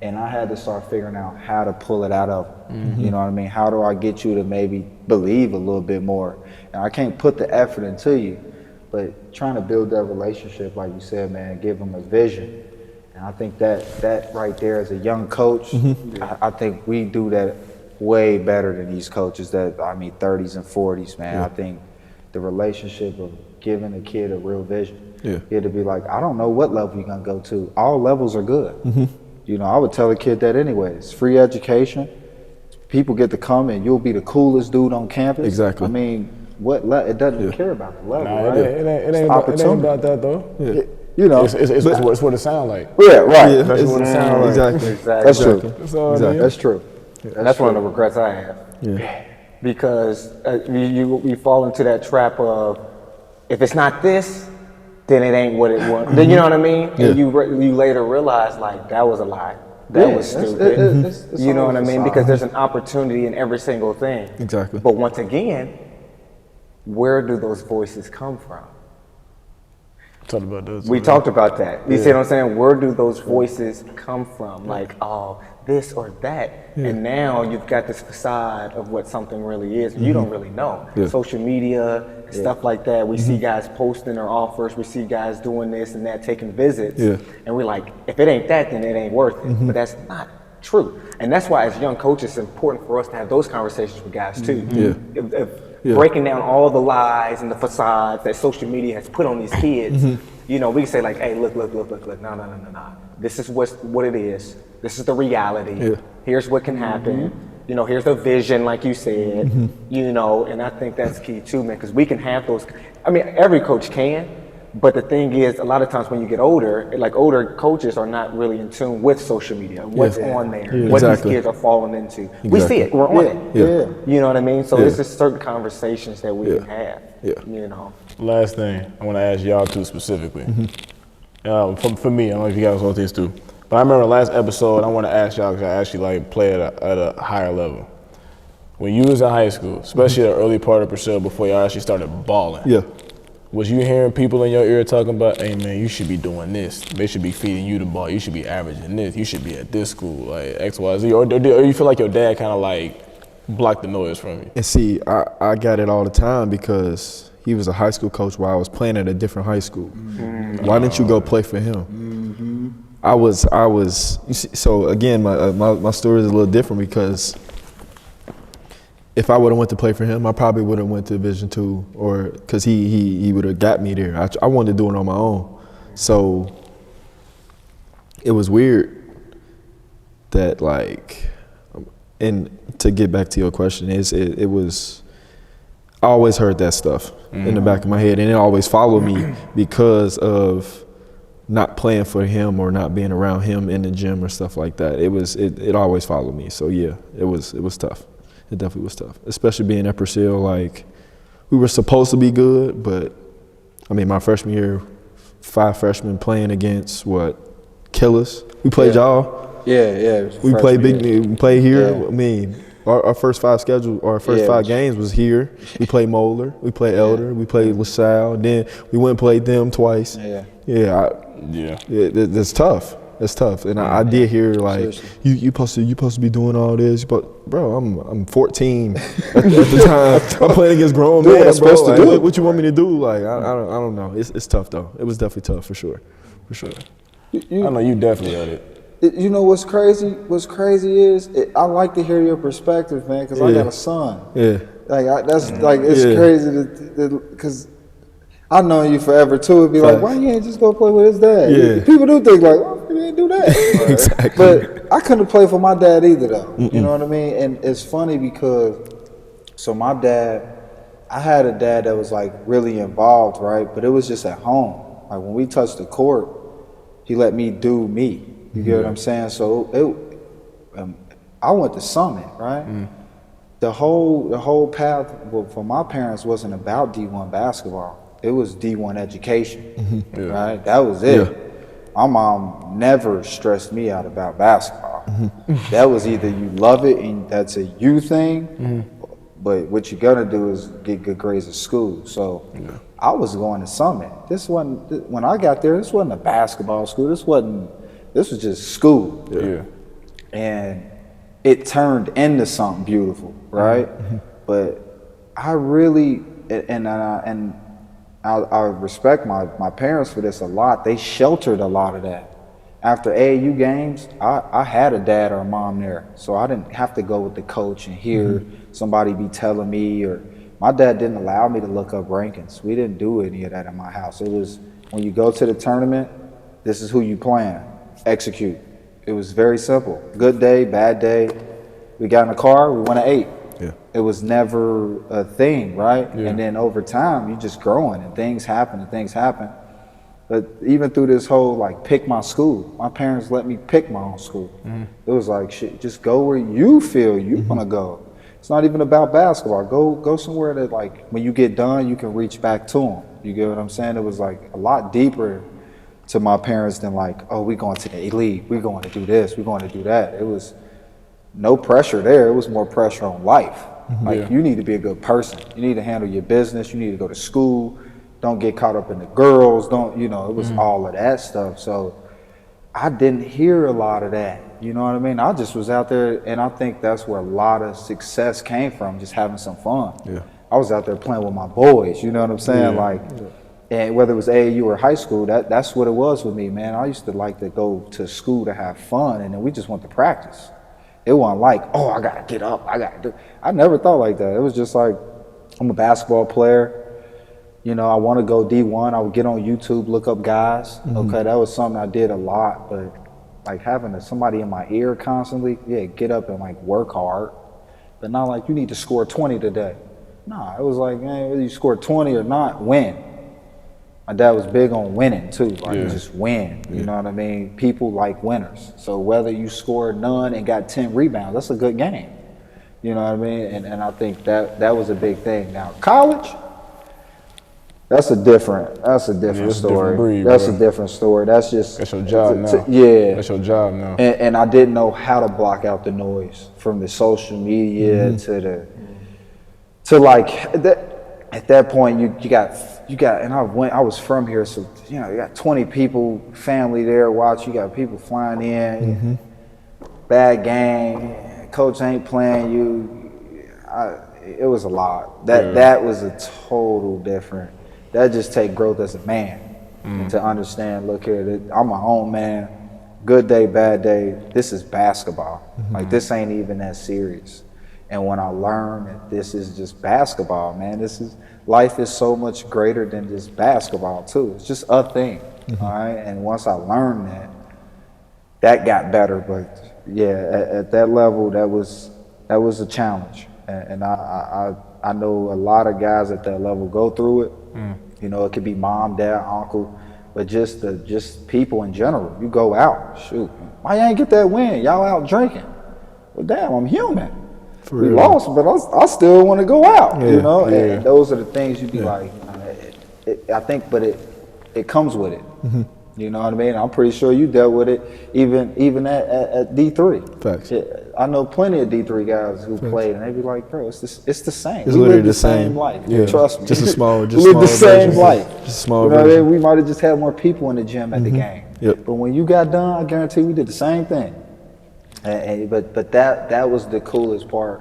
And I had to start figuring out how to pull it out of them. You know what I mean? How do I get you to maybe believe a little bit more? And I can't put the effort into you, but trying to build that relationship, like you said, man, give them a vision. And I think that right there as a young coach, I think we do that way better than these coaches that, 30s and 40s, man. I think the relationship of giving a kid a real vision. To be like, I don't know what level you're gonna go to. All levels are good. You know, I would tell a kid that anyway. It's free education. People get to come and you'll be the coolest dude on campus. Exactly. I mean, it doesn't care about the level, Nah, right? it ain't about that though. Yeah. You know, It's what it sound like. yeah, right. Yeah, That's what it sound like. exactly. That's true. That's all it Exactly. is. That's true. And that's one of the regrets I have. Yeah. Because you fall into that trap of, if it's not this, then it ain't what it was. Then you know what I mean? And you later realize, like, that was a lie. That was stupid. It's you know what I always a mean? sign. Because there's an opportunity in every single thing. Exactly. But once again, where do those voices come from? Talked about those. We talked about that. You see what I'm saying? Where do those voices come from? Like, oh, this or that. And now you've got this facade of what something really is. You don't really know. Social media, stuff like that. We see guys posting their offers. We see guys doing this and that, taking visits. And we're like, if it ain't that, then it ain't worth it. But that's not true. And that's why as young coaches, it's important for us to have those conversations with guys too. Breaking down all the lies and the facades that social media has put on these kids. You know, we can say like, hey, look, no. This is what it is. This is the reality. Here's what can happen. You know, here's the vision, like you said. You know, and I think that's key too, man, because we can have those. I mean, every coach can, but the thing is, a lot of times when you get older, like older coaches are not really in tune with social media, what's on there, what these kids are falling into. We see it, we're on it. You know what I mean? So it's just certain conversations that we can have. You know. Last thing I want to ask y'all two specifically. For me, I don't know if you guys want this too, but I remember last episode I want to ask y'all because I actually like play at a higher level. When you was in high school, especially the early part of Purcell before y'all actually started balling. Was you hearing people in your ear talking about, hey man, you should be doing this. They should be feeding you the ball. You should be averaging this. You should be at this school, like X, Y, Z. Or you feel like your dad kind of like blocked the noise from you? And see, I got it all the time because he was a high school coach while I was playing at a different high school. Why didn't you go play for him? I was. You see, so again, my story is a little different because if I would have went to play for him, I probably would have went to Division II, or because he would have got me there. I wanted to do it on my own, so it was weird that like, and to get back to your question, it was. I always heard that stuff in the back of my head, and it always followed me because of not playing for him or not being around him in the gym or stuff like that. It always followed me. So yeah, it was tough. It definitely was tough, especially being at Purcell. Like, we were supposed to be good, but I mean, my freshman year, 5 freshmen playing against killers. We played y'all. We played we played here. I mean, our first 5 games was here. We played Moeller, we played Elder, we played LaSalle, then we went and played them twice. It's tough. It's tough, and I did hear like you supposed to be doing all this, but bro, I'm 14 at the time. I'm playing against grown men, bro. Like, what you want me to do? Like I don't know. It's tough though. It was definitely tough for sure. I know you definitely had it. You know what's crazy? What's crazy is I like to hear your perspective, man, because I got a son. Like it's crazy because I've known you forever too. It'd be like, why you ain't just go play with his dad? People do think like, why you ain't do that? Exactly. But I couldn't play for my dad either, though. You know what I mean? And it's funny because, so my dad, I had a dad that was like really involved, right? But it was just at home. Like when we touched the court, he let me do me. You get what I'm saying? So I went to Summit, right? the whole path for my parents wasn't about D1 basketball. It was D1 education, right? That was it. Yeah. My mom never stressed me out about basketball. That was either you love it and that's a you thing, but what you gotta do is get good grades at school. So I was going to Summit. This wasn't, when I got there, this wasn't a basketball school. This was just school. Yeah. And it turned into something beautiful, right? But I really, and I respect my parents for this a lot. They sheltered a lot of that. After AAU games, I had a dad or a mom there, so I didn't have to go with the coach and hear somebody be telling me, or my dad didn't allow me to look up rankings. We didn't do any of that in my house. It was, when you go to the tournament, this is who you playing, execute. It was very simple. Good day, bad day. We got in the car, we went to 8. Yeah. It was never a thing, right? Yeah. And then over time, you just growing and things happen. But even through this whole, like, pick my school, my parents let me pick my own school. It was like, shit, just go where you feel you want to go. It's not even about basketball. Go somewhere that, like, when you get done, you can reach back to them. You get what I'm saying? It was, like, a lot deeper to my parents than, like, oh, we going to the elite, we going to do this, we going to do that. It was no pressure there. It was more pressure on life. Like, you need to be a good person. You need to handle your business. You need to go to school. Don't get caught up in the girls. Don't, you know, it was all of that stuff. So I didn't hear a lot of that. You know what I mean? I just was out there, and I think that's where a lot of success came from, just having some fun. Yeah. I was out there playing with my boys, you know what I'm saying? And whether it was AAU or high school, that's what it was with me, man. I used to like to go to school to have fun, and then we just went to practice. It wasn't like, oh, I gotta get up, I never thought like that. It was just like, I'm a basketball player. You know, I want to go D1. I would get on YouTube, look up guys. Okay, that was something I did a lot, but like having somebody in my ear constantly, get up and like work hard, but not like you need to score 20 today. Nah, it was like, man, whether you score 20 or not, win. My dad was big on winning too, like just win. You know what I mean? People like winners. So whether you scored none and got 10 rebounds, that's a good game. You know what I mean? And I think that was a big thing. Now college, that's a different story. That's a different story. That's your job now. That's your job now. And I didn't know how to block out the noise from the social media to like that. At that point, you got, and I was from here, so you know, you got 20 people, family there watch. You got people flying in, bad game, coach ain't playing you. It was a lot. That was a total different. That just take growth as a man to understand. Look here, I'm my own man. Good day, bad day. This is basketball. Like, this ain't even that serious. And when I learned that this is just basketball, man, life is so much greater than just basketball too. It's just a thing, all right? And once I learned that got better. But yeah, at that level, that was a challenge. And I know a lot of guys at that level go through it. You know, it could be mom, dad, uncle, but just people in general. You go out, shoot, why you ain't get that win? Y'all out drinking. Well, damn, I'm human. We lost, but I still want to go out, you know? And those are the things you'd be like, I think, but it comes with it. You know what I mean? I'm pretty sure you dealt with it even at D3. Facts. I know plenty of D3 guys who played, and they be like, bro, it's the same. It's we literally live the same life. Yeah. Trust me. Just a small, we live the same life. Just a small you know version. We might have just had more people in the gym at the game. But when you got done, I guarantee we did the same thing. But that was the coolest part,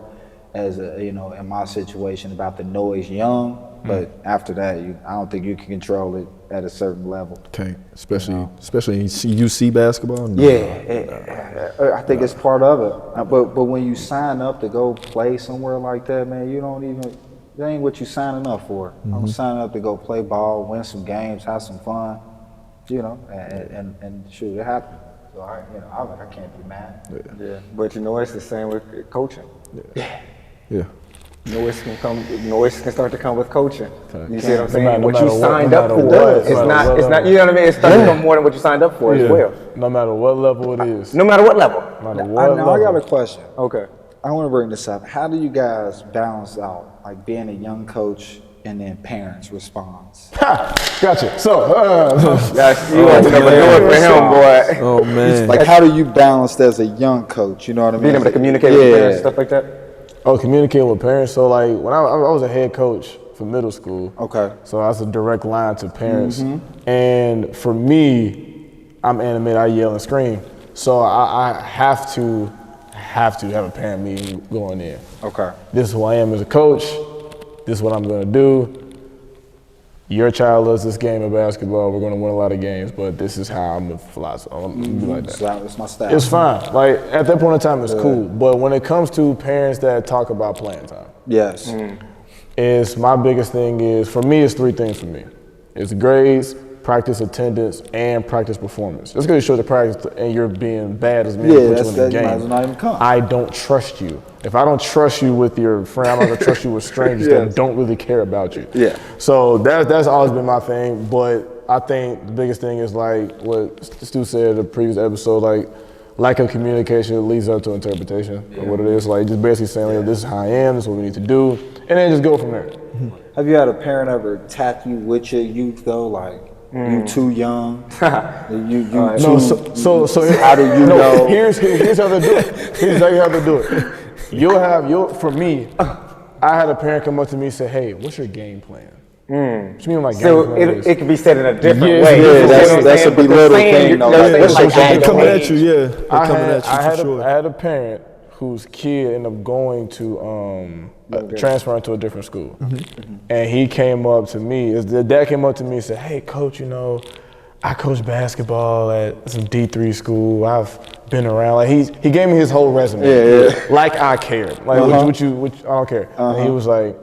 as you know, in my situation, about the noise young. But after that, I don't think you can control it at a certain level. Okay, especially in UC basketball. I think it's part of it. But when you sign up to go play somewhere like that, man, that ain't what you signing up for. I'm signing up to go play ball, win some games, have some fun, you know, and shoot, it happened. So I can't be mad. But you know, it's the same with coaching. Yeah. Noise can start to come with coaching. You see what I'm saying? No what you signed up for, it's not, you know what I mean? It's starting to come more than what you signed up for as well. No matter what level it is. No matter what level. Now I got a question. Okay. I want to bring this up. How do you guys balance out like being a young coach and then parents' response? Gotcha. So, You want to do it for him, boy. Oh man. Like, how do you balance as a young coach? You know what I mean? Being able to communicate with parents and stuff like that. communicating with parents. So, like, when I was a head coach for middle school. Okay. So that's a direct line to parents. And for me, I'm animated. I yell and scream. So I have to have a parent meeting going in. Okay. This is who I am as a coach. This is what I'm going to do. Your child loves this game of basketball. We're going to win a lot of games, but this is how I'm a philosopher. I'm gonna be like that. It's my style. It's fine. Like, at that point in time, it's cool. But when it comes to parents that talk about playing time, Yes. is my biggest thing is, for me, it's three things for me. It's grades, practice attendance, and practice performance. Just because you show the practice and you're being bad doesn't mean to put you in the you might as well game. not even come. I don't trust you. If I don't trust you with your friend, I'm not gonna trust you with strangers that don't really care about you. Yeah. So that's always been my thing. But I think the biggest thing is like what Stu said in the previous episode, like lack of communication leads up to interpretation of what it is. Like just basically saying, like, this is how I am, this is what we need to do, and then just go from there. Have you had a parent ever attack you with your youth though? Like, you too young? you No, too, so how do you know? Here's how they do it. Here's how they do it. For me, I had a parent come up to me and say, hey, what's your game plan? What you mean my game So plan is? it can be said in a different Yeah, way. yeah, You know what I'm that's saying? a But they're belittle saying thing, you're- though. they're Like, saying what's like your I game They're coming don't at you, yeah. They're I coming had, at you I for had, sure. I had a parent whose kid ended up going to transferring to a different school. And he came up to me, the dad came up to me and said, hey, coach, I coach basketball at some D3 school. I've been around. Like he gave me his whole resume. Like I cared. Like what you I don't care. And he was like,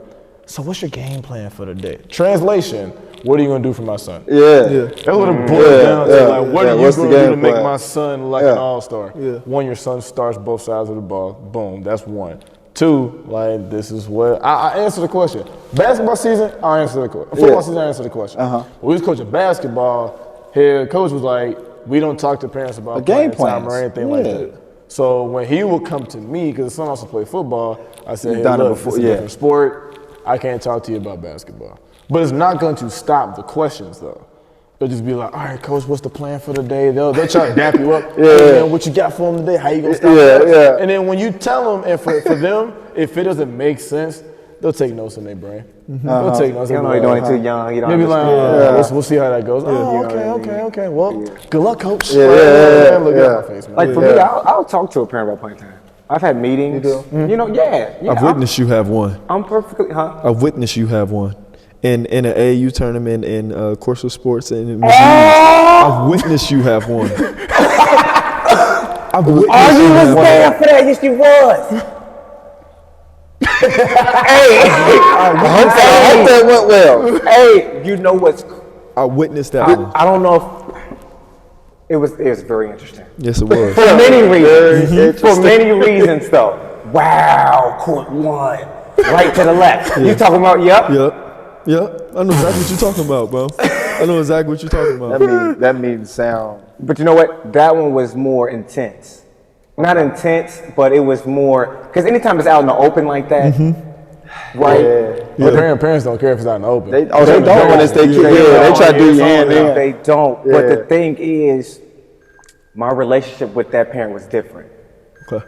so what's your game plan for the day? Translation, what are you gonna do for my son? That's what it boils down to. Like, what are you what's the gonna do game to make plan? my son look like an all-star? One, your son starts both sides of the ball. Boom, that's one. Two, like, this is what I answer the question. Basketball season, I answer the question. Football season, I answer the question. When we was coaching basketball, head coach was like, we don't talk to parents about game playing time plans. or anything like that. So when he would come to me, because his son also played football, I said, hey, done it look, before, it's a different sport. I can't talk to you about basketball. But it's not going to stop the questions, though. They'll just be like, all right, coach, what's the plan for the day? They'll try to dap you up. Hey, man, what you got for them today? How you going to stop that? And then when you tell them, and for them, if it doesn't make sense, they'll take notes in their brain. They'll take notes. You don't know you're doing too young. You don't Maybe like, understand. we'll see how that goes. Okay. Well, good luck, coach. Look at my face, man. Like for me, I'll talk to a parent about playing time. I've had meetings. I've witnessed you have one. I'm perfectly, I've witnessed you have one. In an AAU tournament in Corso Sports and I've witnessed you have one. I've witnessed Oh, you was one. there for that? Yes, you was. I hope that went well. Hey, you know what's? I witnessed that one. I don't know if it was very interesting. Yes, it was. For many reasons. For many reasons, though. Wow, court one, right to the left. You talking about? Yep. I know exactly what you're talking about, bro. I know exactly what you're talking about. That means sound. But you know what? That one was more intense. Not intense, but it was more, because anytime it's out in the open like that, right? But parents don't care if it's out in the open. They don't when it's their kid. They try to do your hand in. They don't. But the thing is, my relationship with that parent was different. Okay.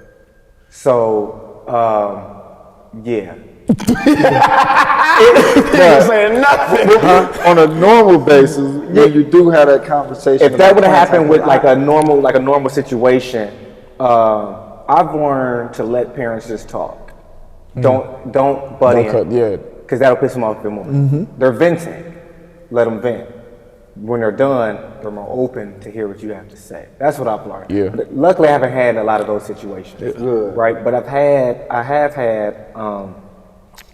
So, yeah. saying nothing. On a normal basis, when you do have that conversation. If that would have happened with like a normal situation, I've learned to let parents just talk. Don't butt in. Because that'll piss them off a bit more. They're venting. Let them vent. When they're done, they're more open to hear what you have to say. That's what I've learned. But luckily, I haven't had a lot of those situations. Right? But I have had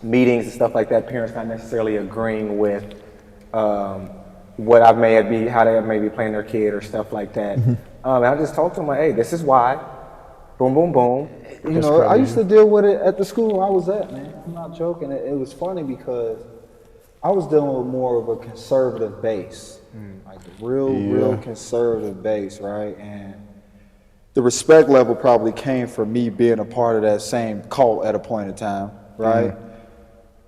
meetings and stuff like that. Parents not necessarily agreeing with what how they may be playing their kid or stuff like that. And I just talk to them like, hey, this is why. Boom, boom, boom. You know, I used to deal with it at the school I was at, man. I'm not joking. It was funny because I was dealing with more of a conservative base, like a real conservative base, right? And the respect level probably came from me being a part of that same cult at a point in time, right?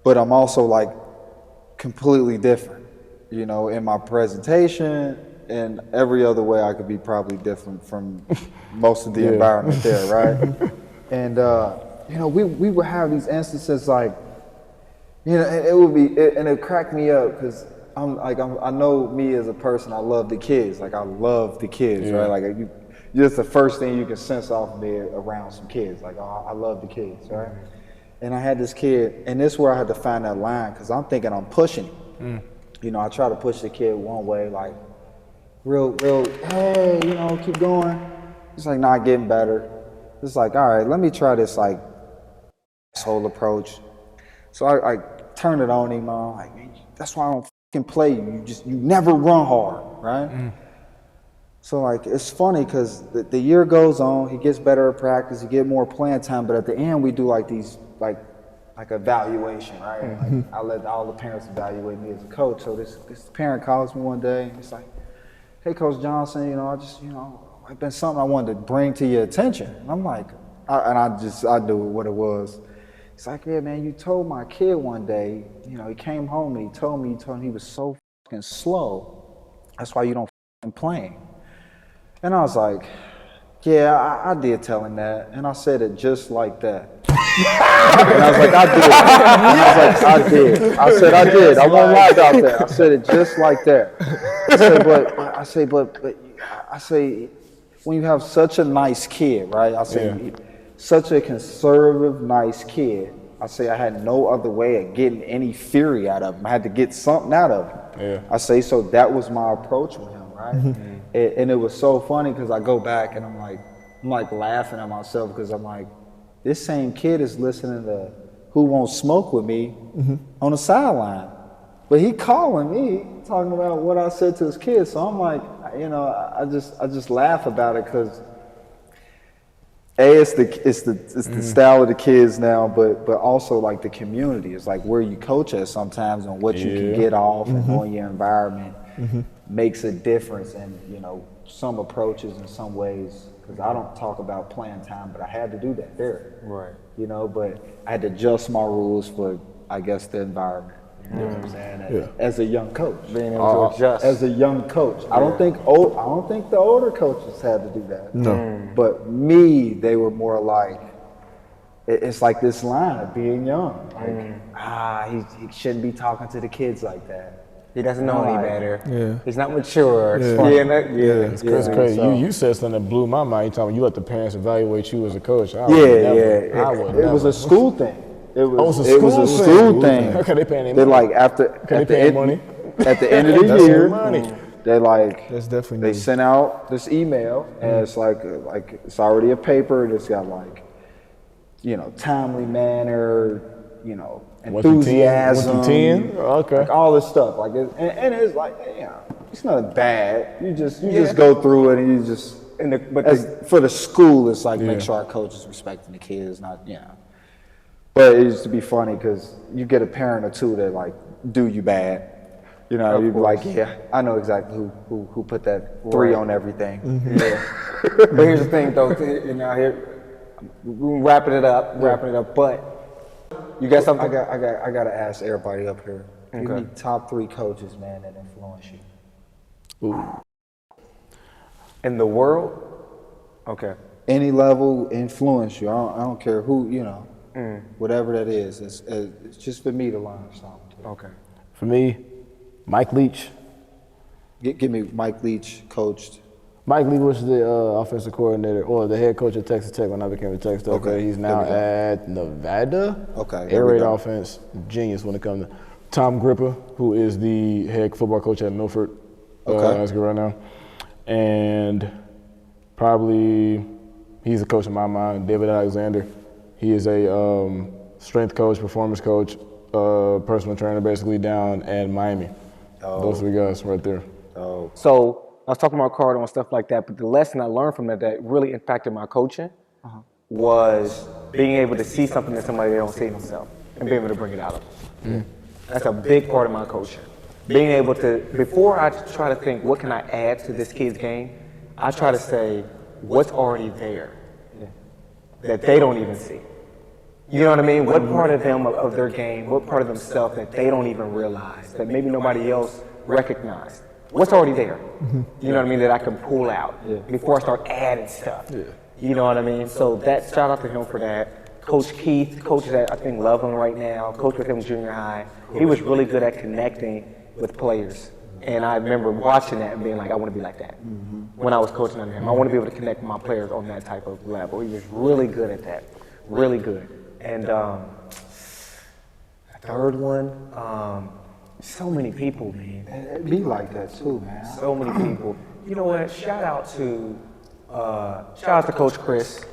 But I'm also like completely different, you know, in my presentation and every other way I could be probably different from most of the environment there, right? And, you know, we would have these instances like, you know, and it would be, and it cracked me up because I know me as a person, I love the kids. Like I love the kids, right? Like just the first thing you can sense off of me around some kids. Like, oh, I love the kids, right? And I had this kid, and this is where I had to find that line because I'm thinking I'm pushing him. You know, I try to push the kid one way, like real, hey, you know, keep going. It's like not getting better. It's like, all right, let me try this like whole approach. So I turned it on him. I'm like, that's why I don't fucking play you. You never run hard, right? So like, it's funny because the year goes on, he gets better at practice, he get more playing time, but at the end we do like these, like evaluation, right? Like, I let all the parents evaluate me as a coach. So this parent calls me one day and he's like, hey, Coach Johnson, you know, it's been something I wanted to bring to your attention. And I'm like, I knew what it was. It's like, yeah, man, you told my kid one day, you know, he came home and he told me he was so fucking slow. That's why you don't fucking play him. And I was like, yeah, I did tell him that. And I said it just like that. And I was like, I did. I said, I did. I won't lie about that. I said it just like that. I say, when you have such a nice kid, right? I say, such a conservative, nice kid. I say I had no other way of getting any fury out of him. I had to get something out of him. Yeah. I say, so that was my approach with him, right? And it was so funny because I go back and I'm like laughing at myself because I'm like, this same kid is listening to Who Won't Smoke With Me on the sideline. But he calling me, talking about what I said to his kids. So I'm like, you know, I just laugh about it because it's the style of the kids now, but also like the community. It's like where you coach at sometimes and what you can get off and knowing your environment makes a difference in, you know, some approaches in some ways. Because I don't talk about playing time, but I had to do that there. Right. You know, but I had to adjust my rules for, I guess, the environment. You know what I'm saying? As a young coach, being able to adjust. As a young coach, I don't think the older coaches had to do that. No. But me, they were more like, it's like this line of being young. Like, he shouldn't be talking to the kids like that. He doesn't know any better. Yeah. He's not mature. It's crazy. You said something that blew my mind. You told me you let the parents evaluate you as a coach. It was a school thing. It was a school thing. Okay, they paying their money. They like at the end of the year, they like they sent out this email and it's like it's already a paper and it's got like, you know, timely manner, you know, enthusiasm, like all this stuff. Like and it's like, yeah, it's not bad. You just go through it and you just. For the school, it's like make sure our coaches respecting the kids, not But it used to be funny because you get a parent or two that like do you bad. You know, you'd be like, yeah, I know exactly who put that 3 on everything. But here's the thing, though. You know, here we're wrapping it up. But you got something? I got to ask everybody up here. Okay. Give me top 3 coaches, man, that influence you. Ooh. In the world? Okay. Any level influence you. I don't care who, you know. Whatever that is, it's just for me to learn something. Okay. For me, Mike Leach. Give me Mike Leach coached. Mike Leach was the offensive coordinator or the head coach at Texas Tech when I became a Texas Tech. Okay. He's now at Nevada. Okay. Air raid offense, genius when it comes to Tom Gripper, who is the head football coach at Milford. That's good right now. And probably he's a coach in my mind, David Alexander. He is a strength coach, performance coach, personal trainer basically down at Miami. Those 3 guys right there. So I was talking about Carter and stuff like that, but the lesson I learned from that really impacted my coaching was being able to see something that somebody don't see in themselves and being able to bring it out of them. That's a big part of my coaching. Being able to, before I try to think, what can I add to this kid's game, I try to say, what's already there that they don't even see. You know what I mean? What part of them, of their game, what part of themselves that they don't even realize, that maybe nobody else recognized? What's already there? You know what I mean? That I can pull out before I start adding stuff. You know what I mean? So that, shout out to him for that. Coach Keith, coach that I think love him right now, coach with him junior high. He was really good at connecting with players. And I remember watching that and being like, I want to be like that. When I was coaching under him, I want to be able to connect with my players on that type of level. He was really good at that, really good. And the third one, so many people, man. It be like that too, man. So many people. You know what? Shout out to Coach Chris,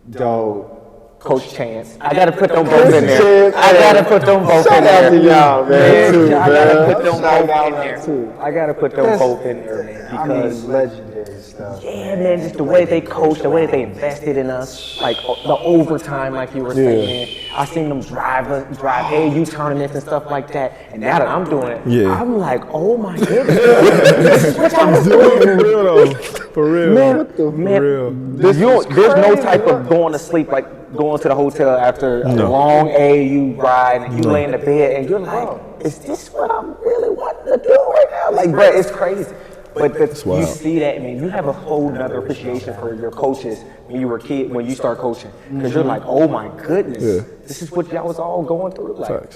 Dope. Coach Chance. I gotta put them both in there. I gotta put them both in there. Shout out to y'all, man. Too, I gotta put them Shout both in out there. too. I gotta put them both in there, man. I Because mean, legendary stuff. yeah, man, just the way they coached, the way they invested in us, like the overtime, like you were saying. I seen them drive AAU tournaments and stuff like that. And now that I'm doing it, I'm like, oh my goodness, this is what y'all was doing. For real though. For real. Man, For real. there's no type of going to sleep, like going to the hotel after a long AAU ride, and you lay in the bed and you're like, is this what I'm really wanting to do right now? Like, bro, it's crazy. But you see that, I mean, you have a whole nother appreciation for your coaches when you were a kid, when you start coaching. Because you're like, oh my goodness, this is what y'all was all going through. Like,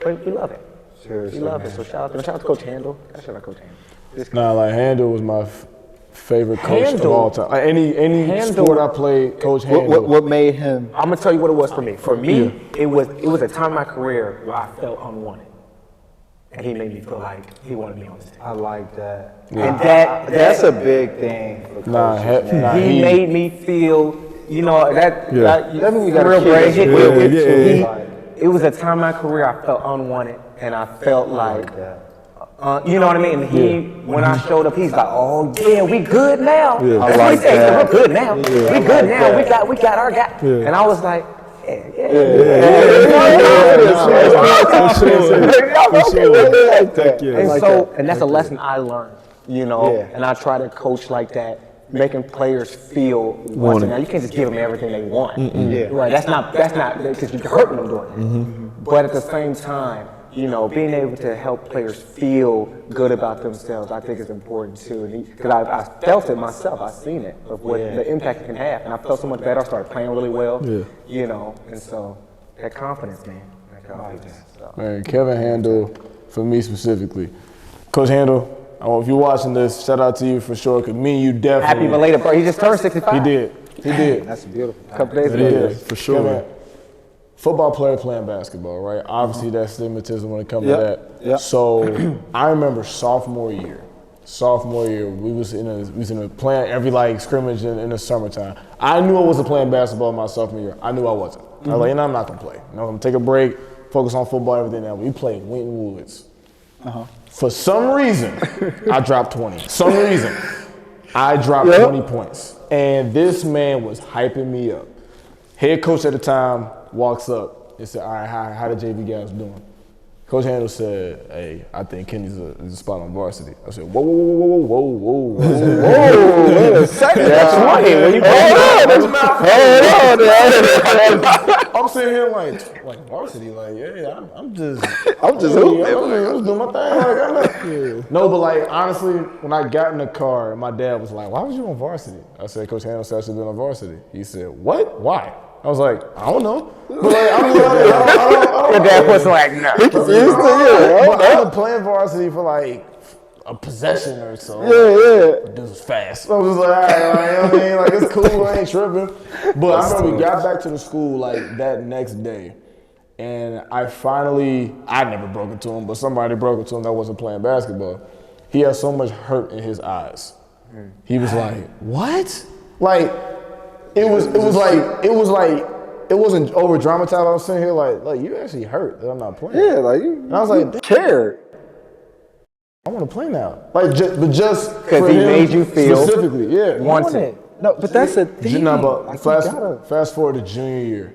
but we love it. Seriously, We love it. So shout out to Coach Handel. Shout out Coach Handel. Nah, like Handel was my favorite coach of all time. Like, any sport I played, Coach Handel. What made him? I'm gonna tell you what it was for me. For me, it was a time in my career where I felt unwanted. And he made me feel like he wanted me on his team. I like that. And That's a big thing for coaches, man. he made me feel, you know, that Definitely we gotta real keep brain it hit real. with me. Yeah. It was a time in my career I felt unwanted, and I felt like, you know what I mean? And he, when I showed up, he's like, "Oh yeah, we good now." That's what he said. We're good now. We good now. We got our guy. And I was like, and that's a lesson I learned, you know. And I try to coach like that, making players feel wanted. Now you can't just give them everything they want, right? That's not because you're hurting them doing it. But at the same time, you know, being able to help players feel good about themselves, I think is important too. Because I felt it myself, I've seen it, of what the impact it can have. And I felt so much better, I started playing really well, you know, and so that confidence, man. That confidence. So. Man, Kevin Handel, for me specifically. Coach Handel, if you're watching this, shout out to you for sure, because me and you definitely. Happy belated, bro. He just turned 65. He did. That's beautiful. A couple days ago. For sure. Kevin, football player playing basketball, right? Obviously, that's stigmatism when it comes to that. Yep. So I remember sophomore year, we was in a playing every like scrimmage in the summertime. I knew I wasn't playing basketball my sophomore year. I knew I wasn't. I was like, I'm not gonna play. I'm gonna take a break, focus on football, everything else. We played Winton Woods. For some reason, I dropped 20. Some reason, I dropped 20 points, and this man was hyping me up. Head coach at the time walks up and said, "All right, how the JV guys doing?" Coach Handel said, "Hey, I think Kenny's a spot on varsity." I said, "Whoa, wait a second, that's right. I'm sitting here like varsity, like I'm just hooping. I'm doing my thing. No, but like honestly, when I got in the car, my dad was like, "Why was you on varsity?" I said, "Coach Handel said I should be on varsity." He said, "What? Why?" I was like, "I don't know." But like, I don't. Your dad was like, "No." But I've been playing varsity for like a possession or so. This was fast. I was just like, all right, you know what I mean? Like, it's cool, I ain't tripping. But I remember we got back to the school like that next day. And I never broke it to him, but somebody broke it to him that wasn't playing basketball. He had so much hurt in his eyes. He was like, what? Like, it wasn't over dramatized. I was sitting here like you actually hurt that I'm not playing. Yeah, like you. And I was like, cared. I want to play now. Like, but just because he made you feel specifically, wanted. No, but that's a thing. But fast forward to junior year.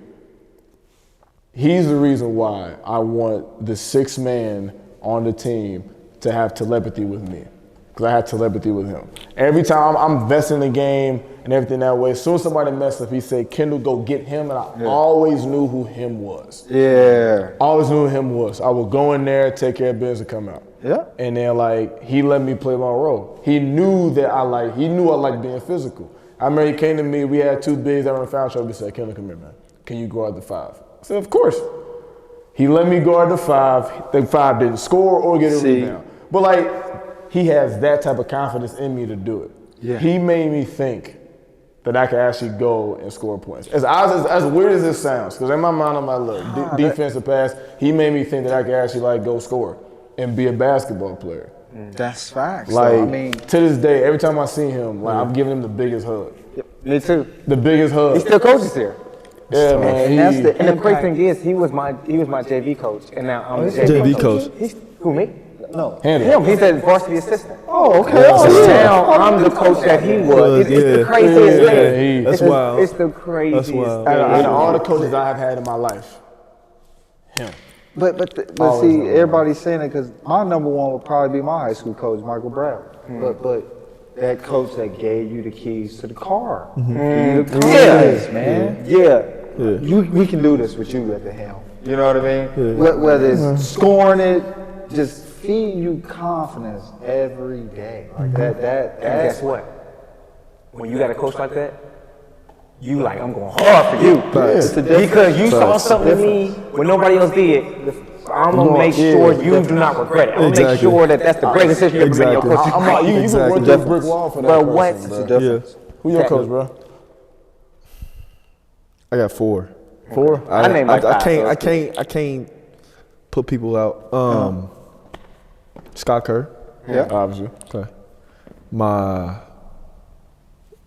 He's the reason why I want the sixth man on the team to have telepathy with me. Because I had telepathy with him. Every time I'm investing in the game, and everything that way. As soon as somebody messed up, he said, Kendall, go get him. And I always knew who him was. Yeah. Always knew who him was. I would go in there, take care of business, and come out. Yeah. And then, like, he let me play my role. He knew that I liked being physical. I remember he came to me, we had 2 bigs that were in foul trouble. He said, Kendall, come here, man. Can you guard the 5? I said, of course. He let me guard the 5. The 5 didn't score or get a rebound. But, like, he has that type of confidence in me to do it. Yeah. He made me think that I could actually go and score points. As weird as this sounds, because in my mind, I'm like, look, defensive pass, he made me think that I could actually, like, go score and be a basketball player. That's facts. Like, so, I mean, to this day, every time I see him, like, I'm giving him the biggest hug. Me too. The biggest hug. He still coaches here. Yeah, man. And the great thing is, he was my JV coach, and now I'm the JV coach. Who, me? no. Him. He's a varsity assistant. Oh, okay. So now I'm the coach that he was. It's the craziest thing. That's wild. It's the craziest thing. Out of all the coaches I've had in my life, him. But see, everybody's saying it because my number one would probably be my high school coach, Michael Brown. But that coach that gave you the keys to the car, gave you the confidence, man. Yeah. We can do this with you at the helm. You know what I mean? Whether it's scoring it, just feed you confidence every day. Like that's guess what? When you got a coach like that, you like, I'm going hard for you. Because you saw something in me when nobody else did. I'm going to make sure you do not regret it. I'm going to make sure that's the greatest decision you ever made in your coach. I'm like, you can work this brick wall for that But person, what's bro. the difference? Who your coach, bro? I got 4. 4? I named like 5. I can't put people out. Scott Kerr. Yeah. Obviously. Okay. My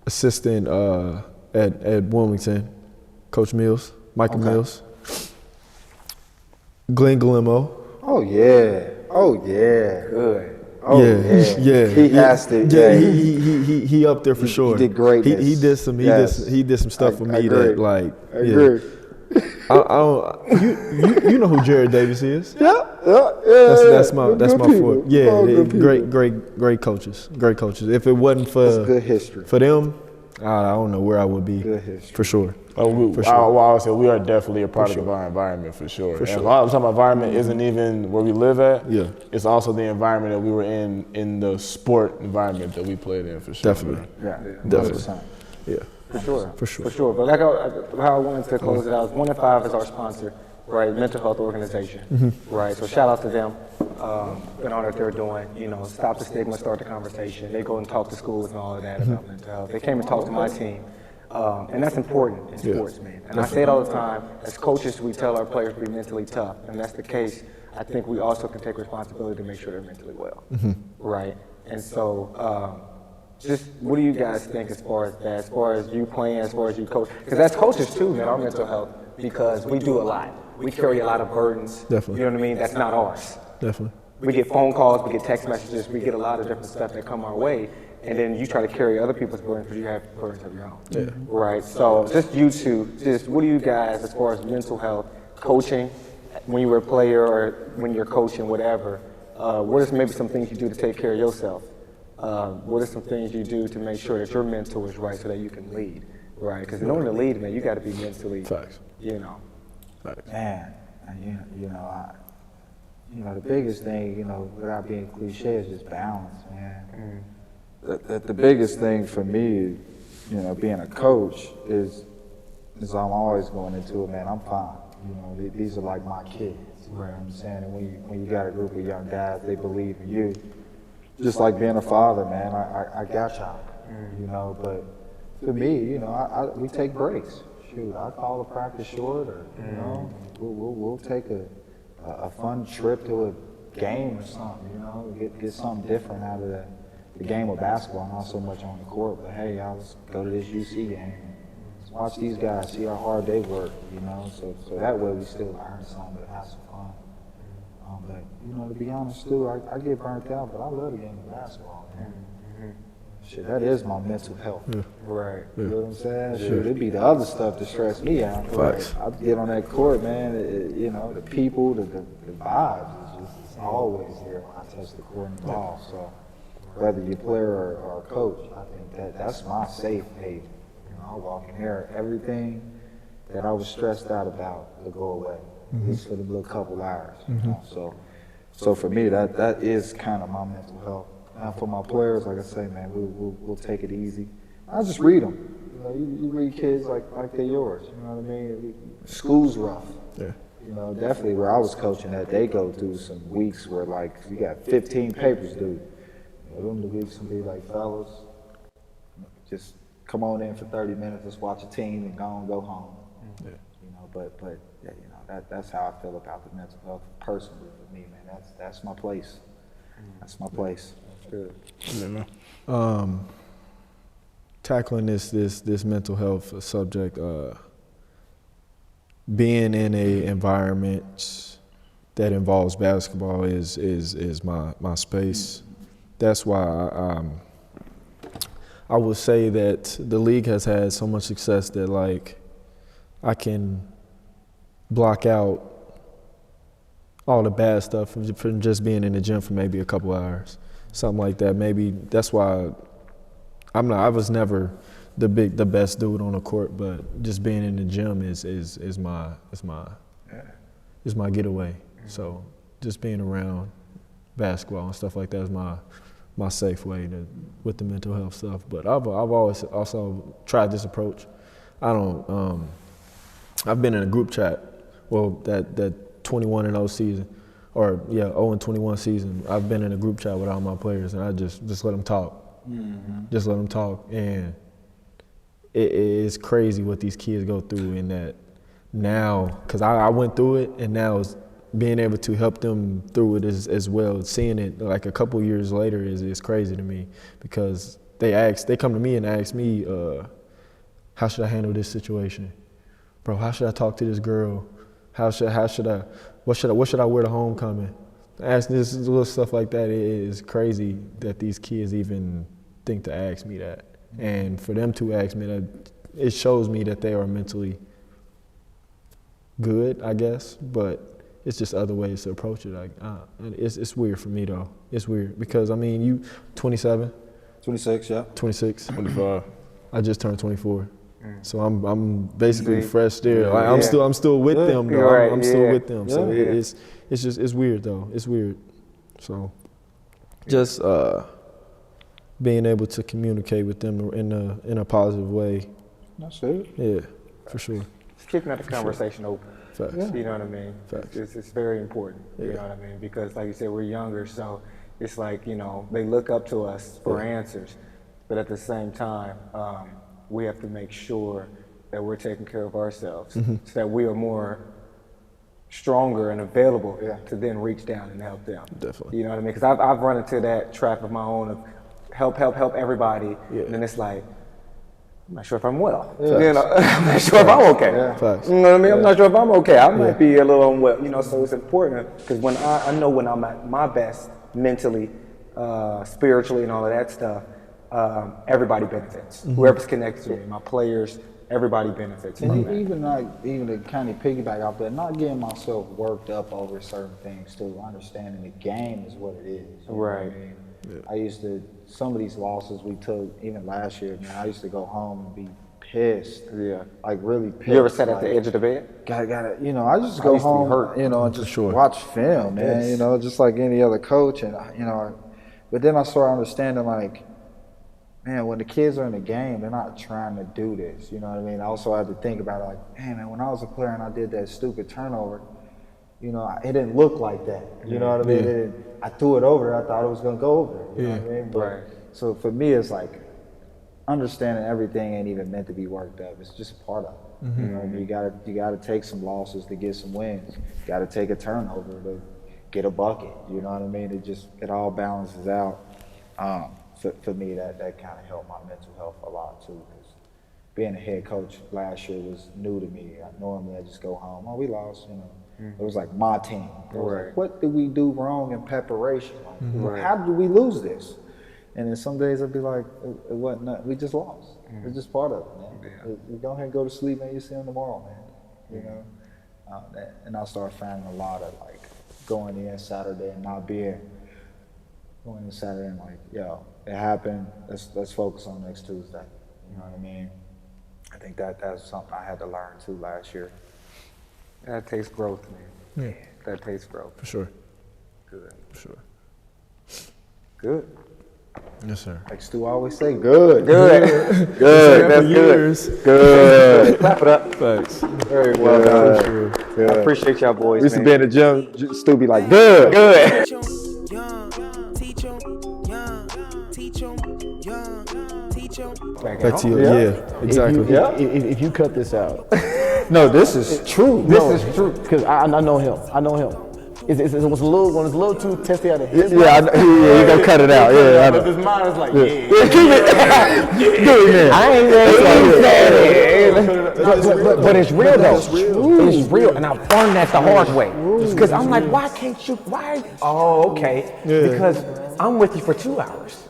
assistant at Wilmington, Coach Mills, Michael Mills. Glenn Guillermo. Oh yeah. Good. Oh yeah. He has to. Yeah, he up there for sure. He did greatness. He did some stuff for me that like. I agree. I don't. You know who Jared Davis is? Yeah. That's my people. foot. Yeah, great coaches. Great coaches. If it wasn't for good history for them, I don't know where I would be. Good history. For sure. I would say we are definitely a product of our environment for sure. A lot of the time, our environment isn't even where we live at. Yeah. It's also the environment that we were in the sport environment that we played in for sure. Definitely. Definitely. Yeah. For sure. But like how I wanted to close it out, 1 in 5 is our sponsor, right? Mental health organization, right? So shout out to them. And all that they're doing, stop the stigma, start the conversation. They go and talk to schools and all of that about mental health. They came and talked to my team. And that's important in sports, man. And I say it all the time, as coaches, we tell our players to be mentally tough. And that's the case. I think we also can take responsibility to make sure they're mentally well, right? And so just what do you guys think as far as that, as far as you playing, as far as you coach? Because as coaches too, man, our mental health, because we do a lot. We carry a lot of burdens. Definitely. You know what I mean? That's not ours. Definitely. We get phone calls, we get text messages, we get a lot of different stuff that come our way. And then you try to carry other people's burdens because you have burdens of your own. Yeah. Right? So just you two, what do you guys, as far as mental health, coaching, when you were a player or when you're coaching, whatever, what are maybe some things you do to take care of yourself? What are some things you do to make sure that your mental is right so that you can lead, right? Because in order to lead, man, you got to be mentally, Facts. Facts. Man, the biggest thing, without being cliche, is just balance, man. The biggest thing for me, being a coach is I'm always going into it, man, I'm fine. These are like my kids, you know what I'm saying? And when you got a group of young guys, they believe in you. Just like being a father, man, I got y'all, but for me, we take breaks. Shoot, I call the practice short, or, we'll take a fun trip to a game or something, get something different out of the game of basketball, not so much on the court, but hey, y'all, let's go to this UC game. Let's watch these guys, see how hard they work, so that way we still learn something, but have some fun. But, to be honest, too, I get burnt out, but I love the game of basketball, man. Shit, that is my mental health. Yeah. Right. Yeah. You know what I'm saying? Sure. It'd be the other stuff that stress me out. Facts. I get on that court, man, the people, the vibes, it's always there when I touch the court and the ball, so. whether you're a player or a coach, I think that's my safe haven. You know, I walk in here, everything that I was stressed out about will go away, at least for the little couple hours. You know? So for me, that is kind of my mental health. Now for my players, like I say, man, we'll take it easy. I just read them. You know, you read kids like they're yours. You know what I mean? School's rough. Yeah. You know, definitely where I was coaching at, they go through some weeks where like you got 15 papers due. You know, them the weeks can be like, fellas, just come on in for 30 minutes, let's watch a team and go home. Yeah. You know, but yeah, you know, that's how I feel about the mental health personally for me, man. That's my place. That's my place. That's good. Yeah, tackling this mental health subject, being in a environment that involves basketball is my space. That's why I would say that the league has had so much success that like I can block out all the bad stuff from just being in the gym for maybe a couple hours, something like that. Maybe that's why I was never the best dude on the court, but just being in the gym is my getaway. So just being around basketball and stuff like that is my safe way with the mental health stuff. But I've always also tried this approach. I've been in a group chat. Well, that 21-0 season, or 0-21 season. I've been in a group chat with all my players, and I just let them talk. Just let them talk, and it is crazy what these kids go through in that now, because I went through it, and now it's being able to help them through it as well. Seeing it like a couple years later is crazy to me, because they come to me and ask me, how should I handle this situation? Bro, how should I talk to this girl? What should I wear to homecoming? Ask this little stuff like that. It is crazy that these kids even think to ask me that. And for them to ask me that, it shows me that they are mentally good, I guess, but it's just other ways to approach it. Like, it's weird for me though. It's weird because I mean, you 27, 26, yeah. 26, 25. I just turned 24. So I'm basically fresh still. Like, I'm still with them though. Right, I'm still with them. So Yeah. it's weird though. It's weird. So just being able to communicate with them in a positive way. That's it. Yeah, for sure. Just keeping that conversation open. Facts. You know what I mean? Facts. It's very important. You know what I mean? Because like you said, we're younger, so it's like, you know, they look up to us for answers, but at the same time, we have to make sure that we're taking care of ourselves, so that we are more stronger and available to then reach down and help them. Definitely. You know what I mean? Because I've run into that trap of my own of help everybody, and then it's like, I'm not sure if I'm well. You know, I'm not sure if I'm okay. Facts. You know what I mean? I'm not sure if I'm okay. I might be a little unwell. You know, so it's important because when I know when I'm at my best mentally, spiritually, and all of that stuff, everybody benefits. Whoever's connected to me, my players, everybody benefits. And even to kind of piggyback off that, not getting myself worked up over certain things too. Understanding the game is what it is. You know what I mean? I used to, some of these losses we took, even last year, man, I used to go home and be pissed. Yeah. Like really pissed. You ever sat at the edge of the bed? Gotta, you know, I just go home, you know, and just watch film, man, you know, just like any other coach. And, you know, but then I started understanding, like, man, when the kids are in the game, they're not trying to do this, you know what I mean? I also had to think about it, like, man, when I was a player and I did that stupid turnover, you know, it didn't look like that, you know what I mean? I threw it over there, I thought it was gonna go over there, you know what I mean? But, so for me, it's like, understanding everything ain't even meant to be worked up. It's just a part of it. You know what I mean? You gotta take some losses to get some wins. You gotta take a turnover to get a bucket, you know what I mean? It all balances out. For me, that kind of helped my mental health a lot too. Because being a head coach last year was new to me. Normally I just go home, oh, we lost, you know. It was like my team. It was like, what did we do wrong in preparation? Like, how did we lose this? And then some days I'd be like, it wasn't, we just lost. It's just part of it, man. You go ahead and go to sleep, man. You see them tomorrow, man. You know? And I started finding a lot of like going in Saturday and not being going in Saturday and like, yo, it happened. Let's focus on next Tuesday. You know what I mean? I think that's something I had to learn too last year. That takes growth, man. Yeah. That takes growth. For sure. Good. For sure. Good. Yes, sir. Like Stu always say, good. Good. Good. That's good. Good. Clap it up. Thanks. Very well done. Sure. I appreciate y'all boys, We used to man. be in the gym, Stu be like, good. Good. Teach 'em, young, teach 'em, young, teach 'em. Back to you. Yeah, exactly. If you cut this out, No, this is true. This is true. because I know him. I know him. It was a little when it's a little too testy out of his Yeah, I know, you gonna cut it out. Yeah, I but know. his mind is like, I ain't ready. But it's real though. It's real, and I've learned that the hard way. Because I'm like, why can't you? Why? Oh, okay. Yeah. Because I'm with you for 2 hours.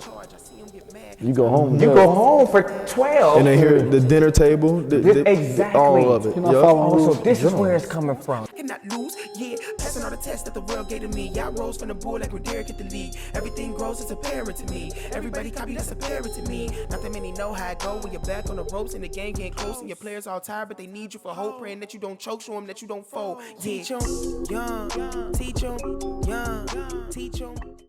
you go home. You go home for 12. And then here, the dinner table, Exactly. all of it. You're not Yup. following Oh, so this is where it's coming from. Cannot lose, yeah. Passing all the tests that the world gave to me. I rose from the bull like when Derek hit the league. Everything grows, it's apparent to me. Everybody copy, that's apparent to me. Not that many know how it go when you're back on the ropes and the game getting close and your players all tired, but they need you for hope, praying that you don't choke, show them that you don't fold. Yeah. Teach 'em, young, teach 'em, young, teach 'em.